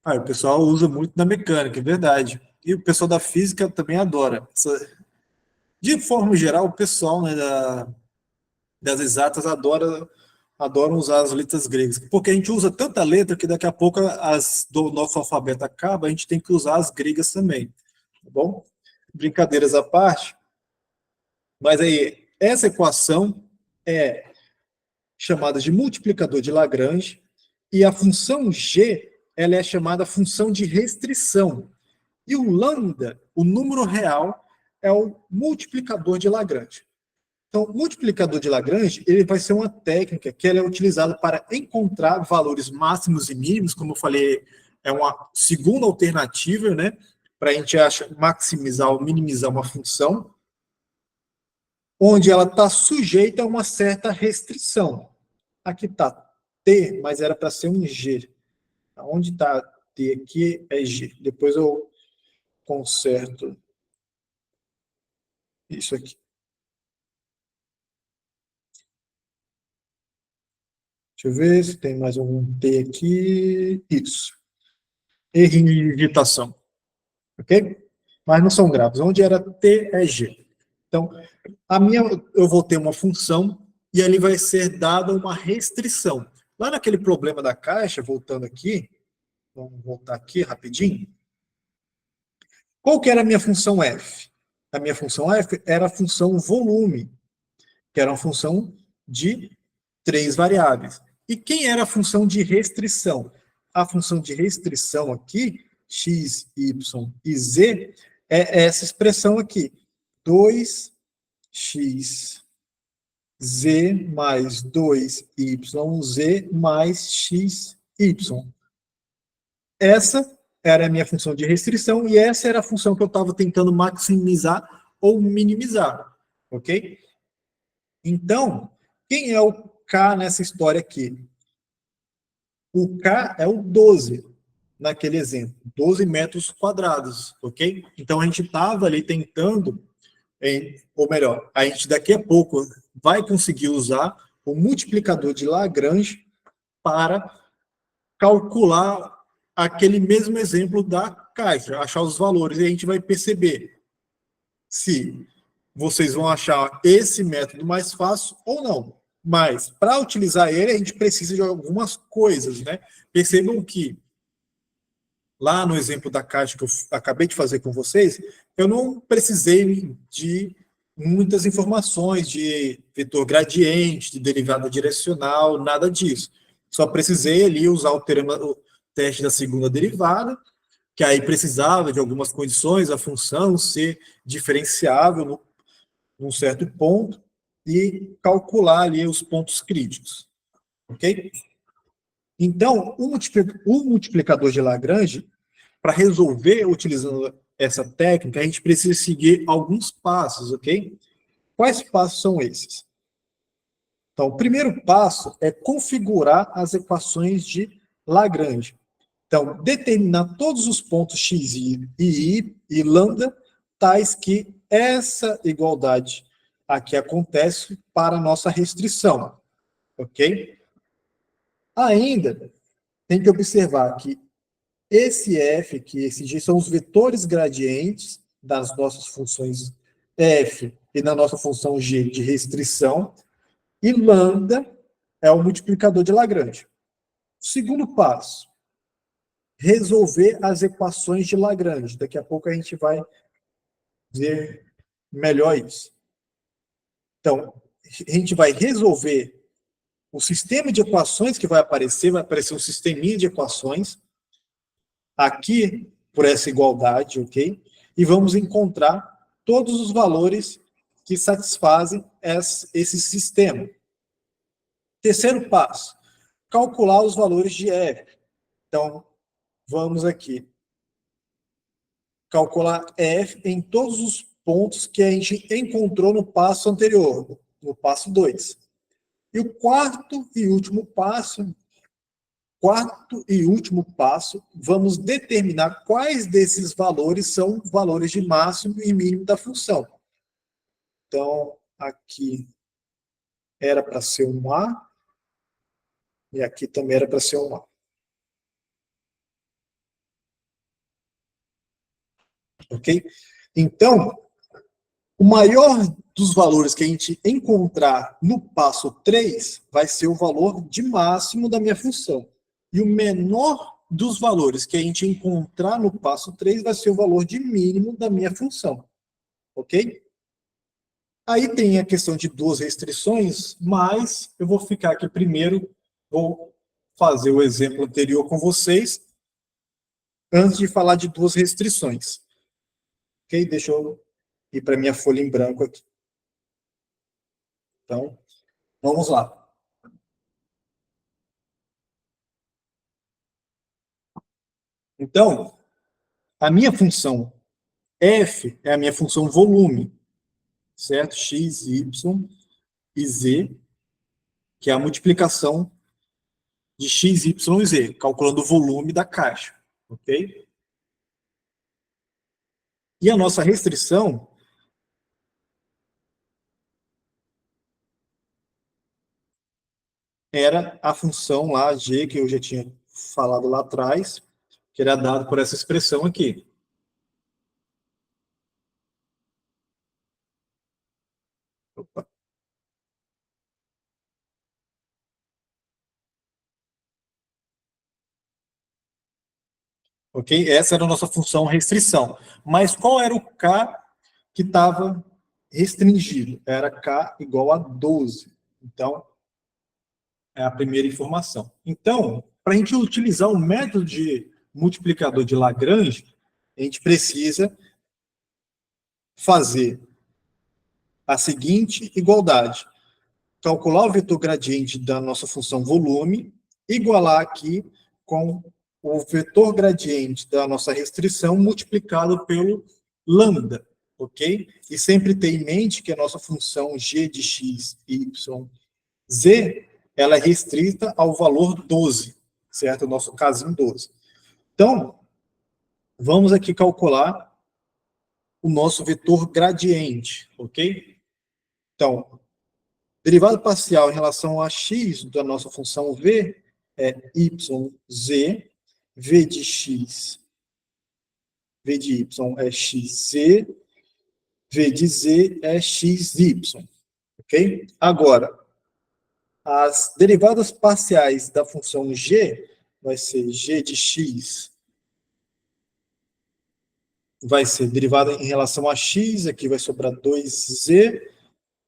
O pessoal usa muito na mecânica, é verdade. E o pessoal da física também adora. De forma geral, o pessoal, né, das exatas adoram usar as letras gregas, porque a gente usa tanta letra que daqui a pouco as do nosso alfabeto acaba, a gente tem que usar as gregas também, tá bom? Brincadeiras à parte, mas aí, essa equação é chamada de multiplicador de Lagrange, e a função g, ela é chamada função de restrição. E o lambda, o número real, é o multiplicador de Lagrange. Então, o multiplicador de Lagrange, ele vai ser uma técnica que ela é utilizada para encontrar valores máximos e mínimos, como eu falei, é uma segunda alternativa, né, para a gente maximizar ou minimizar uma função, onde ela está sujeita a uma certa restrição. Aqui está T, mas era para ser um G. Onde está T aqui é G. Depois eu conserto isso aqui. Deixa eu ver se tem mais algum T aqui. Isso. Erro em digitação. Ok? Mas não são graves. Onde era T é G. Então, eu vou ter uma função e ali vai ser dada uma restrição. Lá naquele problema da caixa, voltando aqui, vamos voltar aqui rapidinho. Qual que era a minha função f? A minha função f era a função volume, que era uma função de 3 variáveis. E quem era a função de restrição? A função de restrição aqui, x, y e z, é essa expressão aqui. 2x z mais 2yz mais xy. Essa era a minha função de restrição e essa era a função que eu estava tentando maximizar ou minimizar, ok? Então, quem é o K nessa história aqui? O K é o 12, naquele exemplo, 12 metros quadrados, ok? Então, a gente estava ali tentando, ou melhor, a gente daqui a pouco vai conseguir usar o multiplicador de Lagrange para calcular aquele mesmo exemplo da caixa, achar os valores, e a gente vai perceber se vocês vão achar esse método mais fácil ou não. Mas, para utilizar ele, a gente precisa de algumas coisas, né? Percebam que, lá no exemplo da caixa que eu acabei de fazer com vocês, eu não precisei de muitas informações de vetor gradiente, de derivada direcional, nada disso. Só precisei ali usar o teste da segunda derivada, que aí precisava de algumas condições, a função ser diferenciável num certo ponto e calcular ali os pontos críticos. Ok? Então, o multiplicador de Lagrange, para resolver utilizando essa técnica, a gente precisa seguir alguns passos, ok? Quais passos são esses? Então, o primeiro passo é configurar as equações de Lagrange. Então, determinar todos os pontos x e y e lambda, tais que essa igualdade aqui acontece para a nossa restrição. Ok? Ainda, tem que observar que esse f, que esse g, são os vetores gradientes das nossas funções f e na nossa função g de restrição, e lambda é o multiplicador de Lagrange. Segundo passo, resolver as equações de Lagrange. Daqui a pouco a gente vai ver melhor isso. Então, a gente vai resolver o sistema de equações que vai aparecer um sisteminha de equações aqui por essa igualdade, ok? E vamos encontrar todos os valores que satisfazem esse sistema. Terceiro passo, calcular os valores de f. Então, vamos aqui. calcular f em todos os pontos que a gente encontrou no passo anterior, no passo 2. E o quarto e último passo, vamos determinar quais desses valores são valores de máximo e mínimo da função. Então, aqui era para ser um A, e aqui também era para ser um A. Ok? Então, o maior dos valores que a gente encontrar no passo 3 vai ser o valor de máximo da minha função. E o menor dos valores que a gente encontrar no passo 3 vai ser o valor de mínimo da minha função. Ok? Aí tem a questão de duas restrições, mas eu vou ficar aqui primeiro, vou fazer o exemplo anterior com vocês, antes de falar de duas restrições. Ok? Deixa eu ir para minha folha em branco aqui. Então, vamos lá. Então, a minha função f é a minha função volume, certo? X, y e z, que é a multiplicação de x, y e z, calculando o volume da caixa, ok? E a nossa restrição era a função lá, g, que eu já tinha falado lá atrás, que era dado por essa expressão aqui. Opa. Ok? Essa era a nossa função restrição. Mas qual era o k que estava restringido? Era k igual a 12. Então, é a primeira informação. Então, para a gente utilizar o método de multiplicador de Lagrange, a gente precisa fazer a seguinte igualdade. Calcular o vetor gradiente da nossa função volume, igualar aqui com o vetor gradiente da nossa restrição multiplicado pelo lambda, ok? E sempre ter em mente que a nossa função g de x, y, z, ela é restrita ao valor 12, certo? O nosso casinho 12. Então, vamos aqui calcular o nosso vetor gradiente, ok? Então, derivada parcial em relação a x da nossa função v é yz, v de x, v de y é xz, v de z é xy, ok? Agora, as derivadas parciais da função g vai ser g de x, vai ser derivada em relação a x, aqui vai sobrar 2z,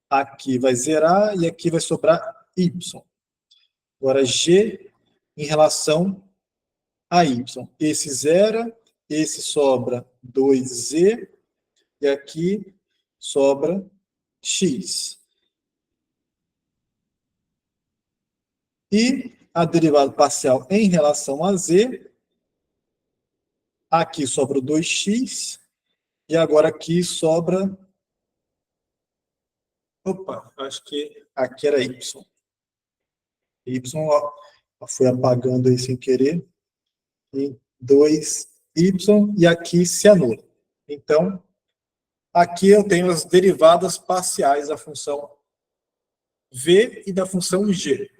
aqui vai zerar e aqui vai sobrar y. Agora, g em relação a y. Esse zera, esse sobra 2z, e aqui sobra x. E a derivada parcial em relação a z, aqui sobra 2x, e agora aqui sobra... Opa, acho que aqui era y. Y, ó, fui apagando aí sem querer. E 2y, e aqui se anula. Então, aqui eu tenho as derivadas parciais da função v e da função g.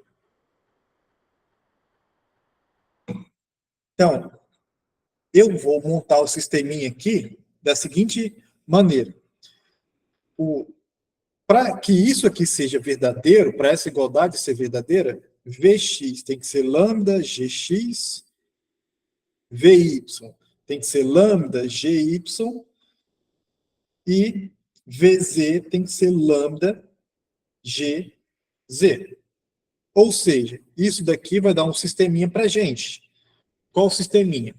Então, eu vou montar o sisteminha aqui da seguinte maneira. Para que isso aqui seja verdadeiro, para essa igualdade ser verdadeira, Vx tem que ser lambda Gx, Vy tem que ser lambda Gy, e Vz tem que ser lambda Gz. Ou seja, isso daqui vai dar um sisteminha para a gente. Qual sisteminha?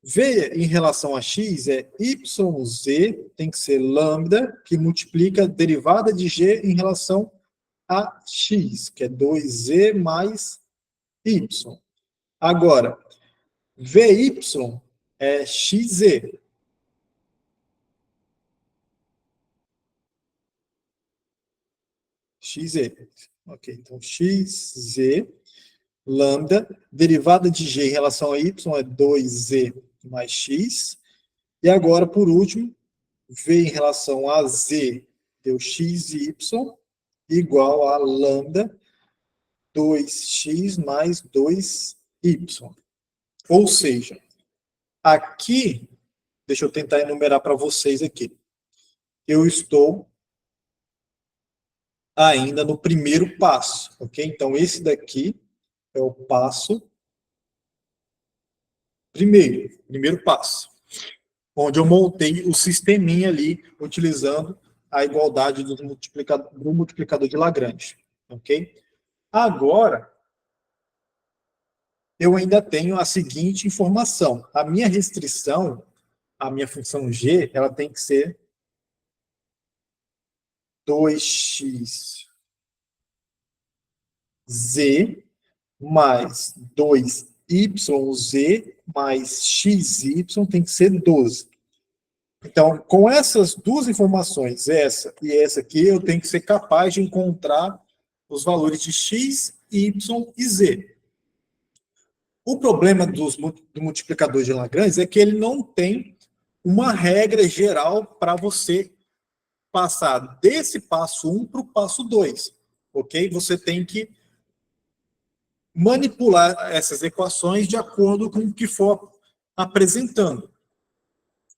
V em relação a x é yz, tem que ser lambda, que multiplica a derivada de g em relação a x, que é 2z mais y. Agora, vy é xz, XZ. Ok, então XZ, lambda, derivada de G em relação a Y é 2Z mais X. E agora, por último, V em relação a Z deu XY igual a lambda 2x mais 2y. Ou seja, aqui, deixa eu tentar enumerar para vocês aqui. Eu estou ainda no primeiro passo, ok? Então, esse daqui é o passo primeiro passo, onde eu montei o sisteminha ali, utilizando a igualdade do multiplicador de Lagrange, ok? Agora, eu ainda tenho a seguinte informação. A minha restrição, a minha função g, ela tem que ser 2x z mais 2yz mais xy tem que ser 12. Então, com essas duas informações, essa e essa aqui, eu tenho que ser capaz de encontrar os valores de x, y e z. O problema do multiplicador de Lagrange é que ele não tem uma regra geral para você passar desse passo 1 para o passo 2, ok? Você tem que manipular essas equações de acordo com o que for apresentando,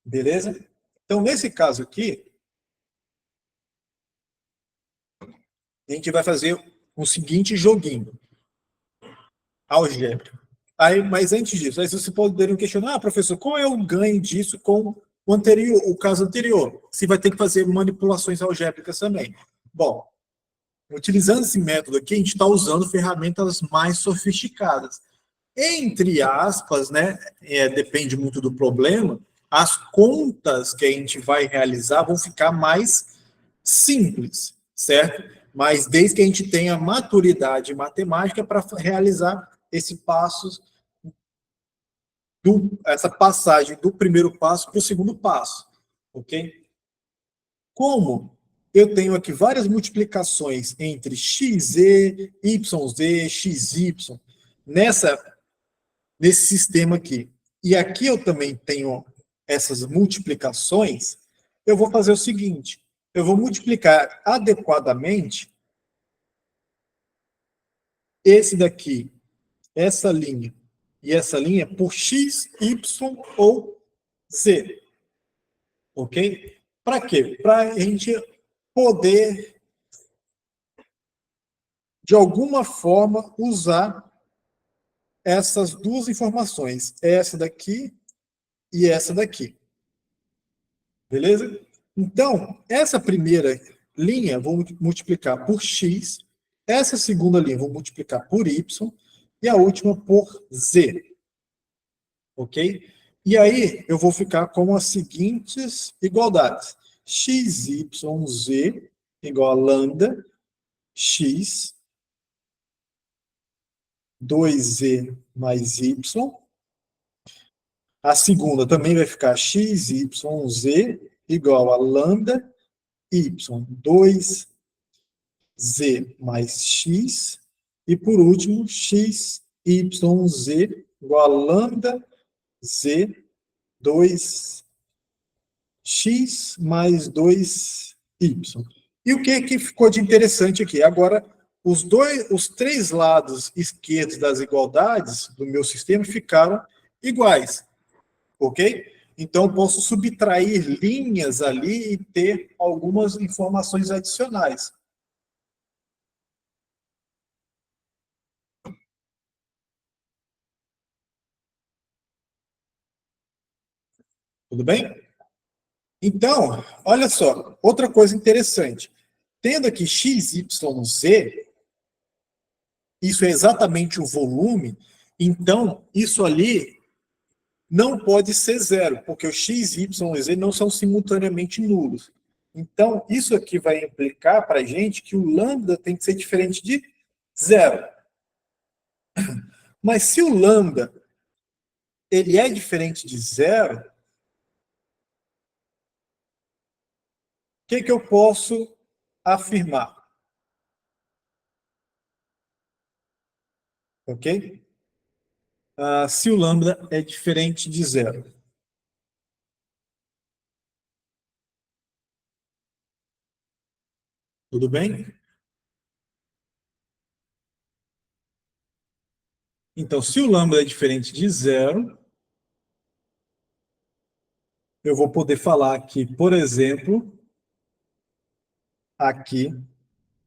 beleza? Então, nesse caso aqui, a gente vai fazer o seguinte joguinho algébrico. Aí, mas antes disso, aí vocês poderiam questionar, professor, qual é o ganho disso com o anterior, o caso anterior? Se vai ter que fazer manipulações algébricas também. Bom, utilizando esse método aqui, a gente está usando ferramentas mais sofisticadas. Entre aspas, né, depende muito do problema, as contas que a gente vai realizar vão ficar mais simples, certo? Mas desde que a gente tenha maturidade matemática para realizar esse passo, essa passagem do primeiro passo para o segundo passo, ok? Como eu tenho aqui várias multiplicações entre xz, yz, xy, nesse sistema aqui, e aqui eu também tenho essas multiplicações, eu vou fazer o seguinte, eu vou multiplicar adequadamente esse daqui, essa linha e essa linha por x, y ou z. Ok? Para quê? Para a gente poder, de alguma forma, usar essas duas informações, essa daqui e essa daqui. Beleza? Então, essa primeira linha vou multiplicar por x, essa segunda linha vou multiplicar por y e a última por z. Ok? E aí eu vou ficar com as seguintes igualdades. XYZ igual a lambda x 2z mais y. A segunda também vai ficar XYZ igual a lambda y 2z mais x. E por último, XYZ igual a lambda z 2x mais 2y. E o que ficou de interessante aqui? Agora, os três lados esquerdos das igualdades do meu sistema ficaram iguais, ok? Então, posso subtrair linhas ali e ter algumas informações adicionais. Tudo bem? Então, olha só, outra coisa interessante. Tendo aqui x, y, z, isso é exatamente o volume, então isso ali não pode ser zero, porque o x, y e z não são simultaneamente nulos. Então, isso aqui vai implicar para a gente que o lambda tem que ser diferente de zero. Mas se o lambda ele é diferente de zero, o que eu posso afirmar? Ok? Se o lambda é diferente de zero. Tudo bem? Então, se o lambda é diferente de zero, eu vou poder falar que, por exemplo, aqui,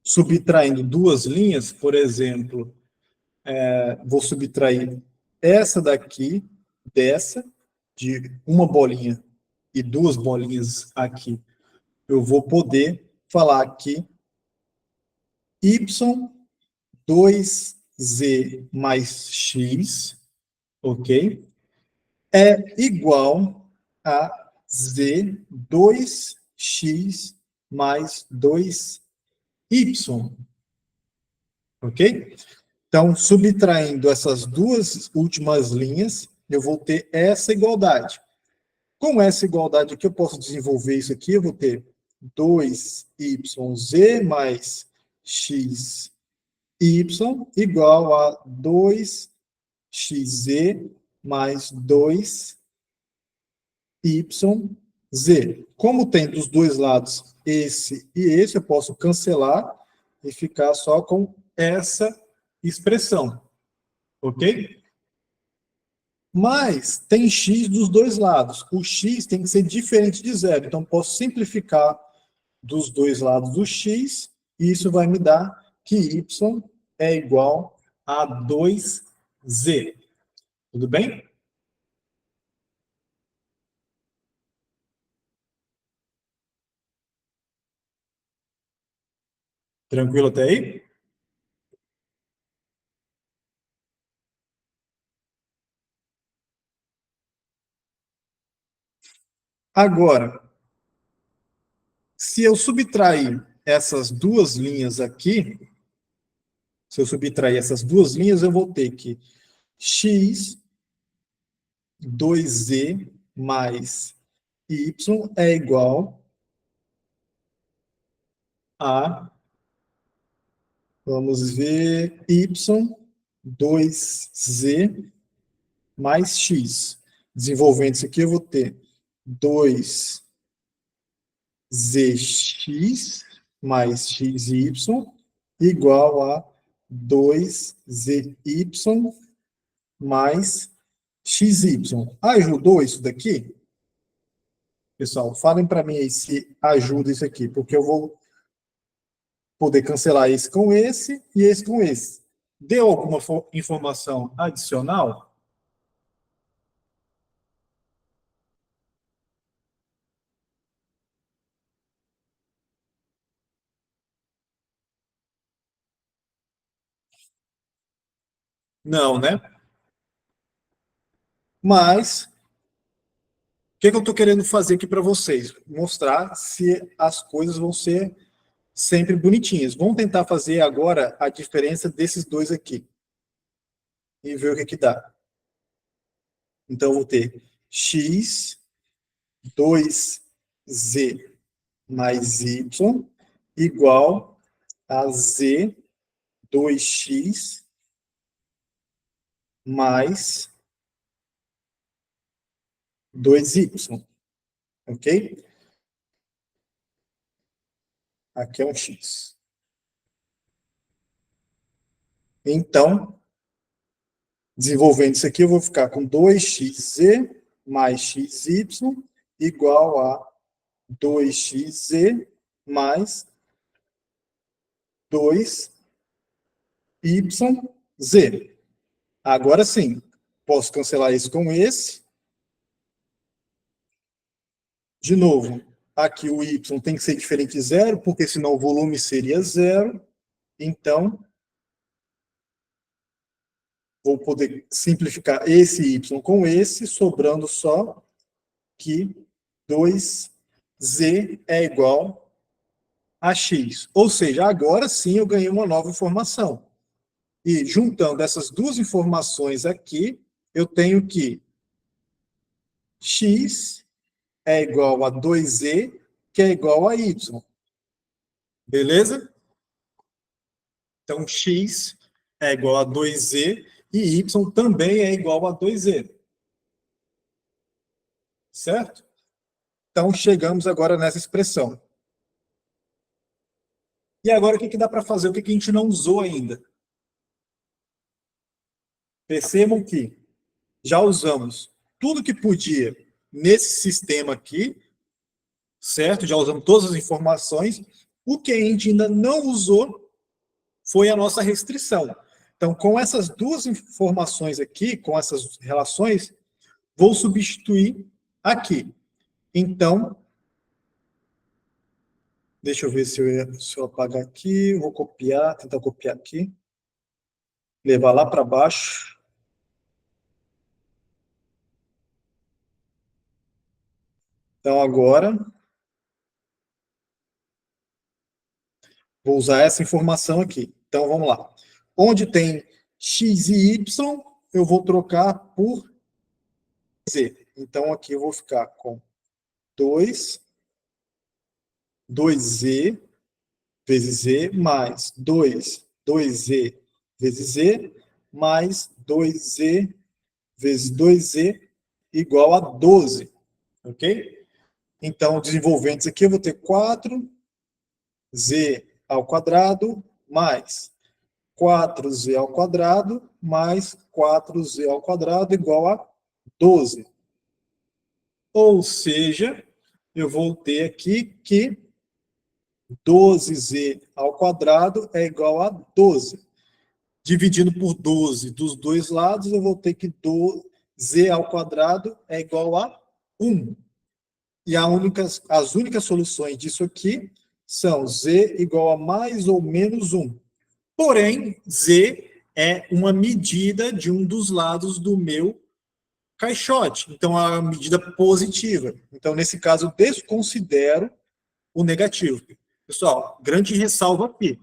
subtraindo duas linhas, por exemplo, vou subtrair essa daqui, dessa, de uma bolinha e duas bolinhas aqui. Eu vou poder falar aqui y2z mais x, ok? É igual a z2x mais 2y, ok? Então, subtraindo essas duas últimas linhas, eu vou ter essa igualdade. Com essa igualdade aqui, eu posso desenvolver isso aqui, eu vou ter 2yz mais xy igual a 2xz mais 2yz. Como tem dos dois lados esse e esse, eu posso cancelar e ficar só com essa expressão, ok? Mas tem x dos dois lados. O x tem que ser diferente de zero. Então, posso simplificar dos dois lados do x, e isso vai me dar que y é igual a 2z. Tudo bem? Tranquilo até aí? Agora, se eu subtrair essas duas linhas aqui, se eu subtrair essas duas linhas, eu vou ter que x 2z mais y é igual a, vamos ver, y2z mais x. Desenvolvendo isso aqui, eu vou ter 2zx mais xy igual a 2zy mais xy. Ajudou isso daqui? Pessoal, falem para mim aí se ajuda isso aqui, porque eu vou poder cancelar esse com esse e esse com esse. Deu alguma informação adicional? Não, né? Mas, o que eu estou querendo fazer aqui para vocês? Mostrar se as coisas vão ser sempre bonitinhas. Vamos tentar fazer agora a diferença desses dois aqui. E ver o que dá. Então, eu vou ter x 2z mais y igual a z 2x mais 2y, ok? Aqui é um x. Então, desenvolvendo isso aqui, eu vou ficar com 2xz mais xy igual a 2xz mais 2yz. Agora sim, posso cancelar isso com esse. De novo, aqui o y tem que ser diferente de zero, porque senão o volume seria zero. Então, vou poder simplificar esse y com esse, sobrando só que 2z é igual a x. Ou seja, agora sim eu ganhei uma nova informação. E juntando essas duas informações aqui, eu tenho que x é igual a 2z, que é igual a y. Beleza? Então, x é igual a 2z e y também é igual a 2z. Certo? Então, chegamos agora nessa expressão. E agora, o que dá para fazer? O que a gente não usou ainda? Percebam que já usamos tudo que podia nesse sistema aqui, certo? Já usamos todas as informações. O que a gente ainda não usou foi a nossa restrição. Então, com essas duas informações aqui, com essas relações, vou substituir aqui. Então, deixa eu ver se eu apagar aqui. Vou copiar, tentar copiar aqui. Levar lá para baixo. Então, agora, vou usar essa informação aqui. Então, vamos lá. Onde tem x e y, eu vou trocar por z. Então, aqui eu vou ficar com 2z vezes z, mais 2z vezes z, mais 2z vezes 2z, igual a 12. Ok? Então, desenvolvendo isso aqui, eu vou ter 4z ao quadrado, mais 4z ao quadrado, mais 4z ao quadrado, igual a 12. Ou seja, eu vou ter aqui que 12z ao quadrado é igual a 12. Dividindo por 12 dos dois lados, eu vou ter que z ao quadrado é igual a 1. E as únicas soluções disso aqui são z igual a mais ou menos 1. Porém, z é uma medida de um dos lados do meu caixote. Então, é uma medida positiva. Então, nesse caso, eu desconsidero o negativo. Pessoal, grande ressalva aqui.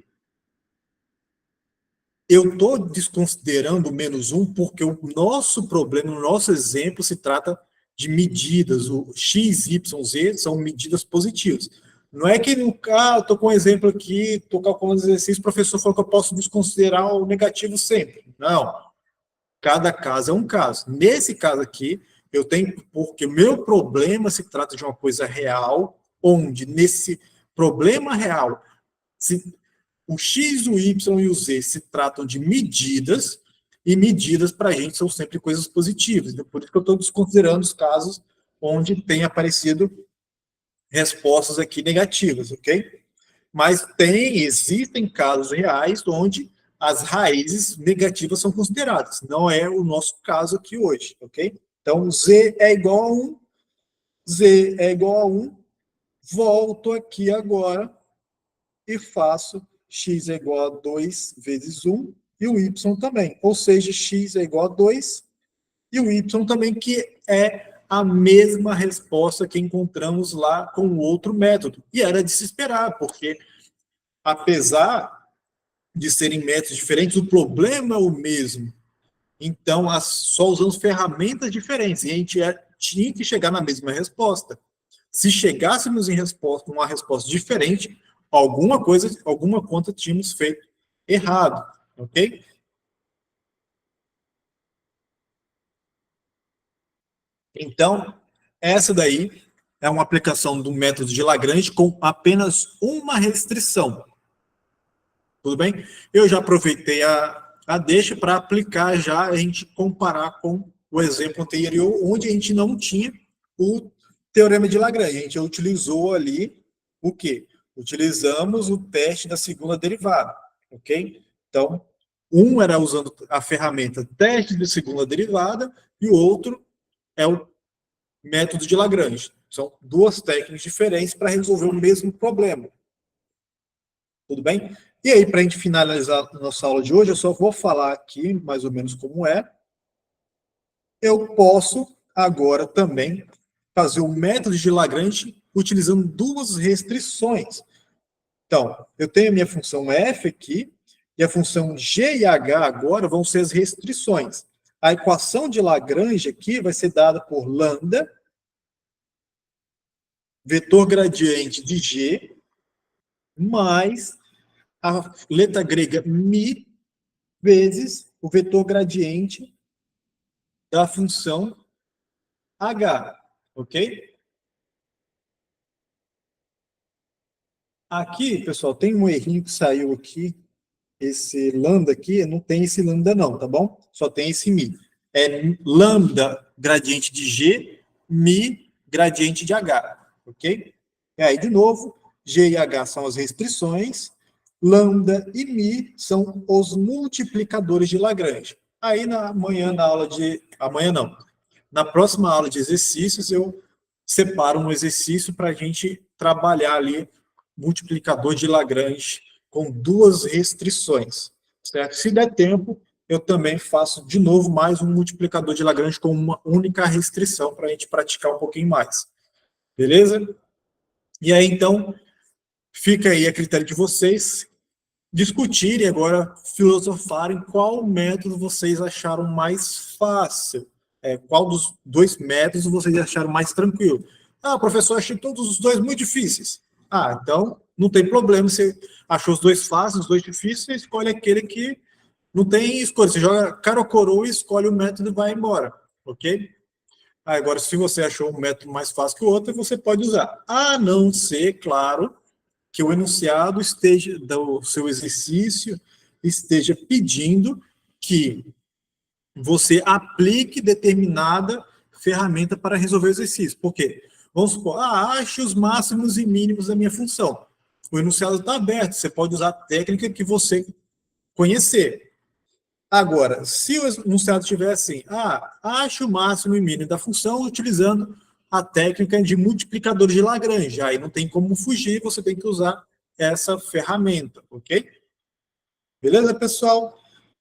Eu estou desconsiderando o menos 1 porque o nosso problema, o nosso exemplo, se trata de medidas. O x, y, z são medidas positivas. Não é que, eu estou com um exemplo aqui, estou calculando exercício, o professor falou que eu posso desconsiderar o negativo sempre. Não. Cada caso é um caso. Nesse caso aqui, eu tenho, porque o meu problema se trata de uma coisa real, onde nesse problema real, o x, o y e o z se tratam de medidas, e medidas para a gente são sempre coisas positivas. Então, por isso que eu estou desconsiderando os casos onde tem aparecido respostas aqui negativas, ok? Mas existem casos reais onde as raízes negativas são consideradas. Não é o nosso caso aqui hoje, ok? Então, z é igual a 1, z é igual a 1, volto aqui agora e faço x é igual a 2 vezes 1 e o y também. Ou seja, x é igual a 2 e o y também, que é a mesma resposta que encontramos lá com o outro método. E era de se esperar, porque apesar de serem métodos diferentes, o problema é o mesmo. Então, só usamos ferramentas diferentes e a gente tinha que chegar na mesma resposta. Se chegássemos em uma resposta diferente, alguma conta tínhamos feito errado, ok? Então, essa daí é uma aplicação do método de Lagrange com apenas uma restrição. Tudo bem? Eu já aproveitei a deixa para aplicar já, a gente comparar com o exemplo anterior, onde a gente não tinha o teorema de Lagrange. A gente utilizou ali o quê? Utilizamos o teste da segunda derivada, ok? Então, um era usando a ferramenta teste de segunda derivada e o outro é o método de Lagrange. São duas técnicas diferentes para resolver o mesmo problema. Tudo bem? E aí, para a gente finalizar a nossa aula de hoje, eu só vou falar aqui mais ou menos como é. Eu posso agora também fazer o método de Lagrange utilizando duas restrições. Então, eu tenho a minha função f aqui, e a função g e h agora vão ser as restrições. A equação de Lagrange aqui vai ser dada por lambda, vetor gradiente de g, mais a letra grega mi, vezes o vetor gradiente da função h, ok? Aqui, pessoal, tem um errinho que saiu aqui. Esse lambda aqui, não tem esse lambda não, tá bom? Só tem esse mi. É lambda gradiente de G, mi gradiente de H, ok? E aí, de novo, G e H são as restrições, lambda e mi são os multiplicadores de Lagrange. Aí, amanhã não. Na próxima aula de exercícios, eu separo um exercício para a gente trabalhar ali multiplicador de Lagrange com duas restrições, certo? Se der tempo, eu também faço de novo mais um multiplicador de Lagrange com uma única restrição para a gente praticar um pouquinho mais. Beleza? E aí, então, fica aí a critério de vocês discutirem agora, filosofarem qual método vocês acharam mais fácil. Qual dos dois métodos vocês acharam mais tranquilo. Ah, professor, achei todos os dois muito difíceis. Ah, então, não tem problema, você achou os dois fáceis, os dois difíceis, você escolhe aquele que não tem escolha. Você joga cara ou coroa, escolhe o método e vai embora, ok? Agora, se você achou um método mais fácil que o outro, você pode usar. A não ser, claro, que o enunciado do seu exercício esteja pedindo que você aplique determinada ferramenta para resolver o exercício. Por quê? Vamos supor, ache os máximos e mínimos da minha função. O enunciado está aberto, você pode usar a técnica que você conhecer. Agora, se o enunciado estiver assim, ache o máximo e mínimo da função utilizando a técnica de multiplicador de Lagrange. Aí não tem como fugir, você tem que usar essa ferramenta, ok? Beleza, pessoal?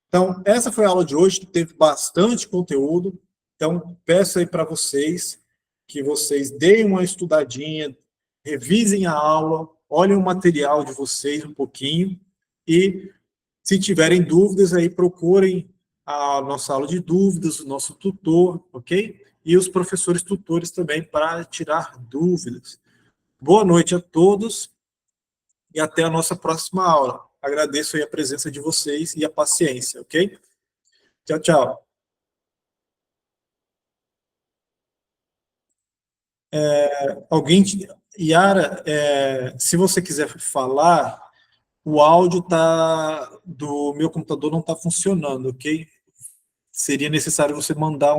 Então, essa foi a aula de hoje, que teve bastante conteúdo. Então, peço aí para vocês que vocês deem uma estudadinha, revisem a aula, olhem o material de vocês um pouquinho e, se tiverem dúvidas, aí procurem a nossa aula de dúvidas, o nosso tutor, ok? E os professores tutores também para tirar dúvidas. Boa noite a todos e até a nossa próxima aula. Agradeço aí a presença de vocês e a paciência, ok? Tchau, tchau. Yara, se você quiser falar, o áudio do meu computador não está funcionando, ok? Seria necessário você mandar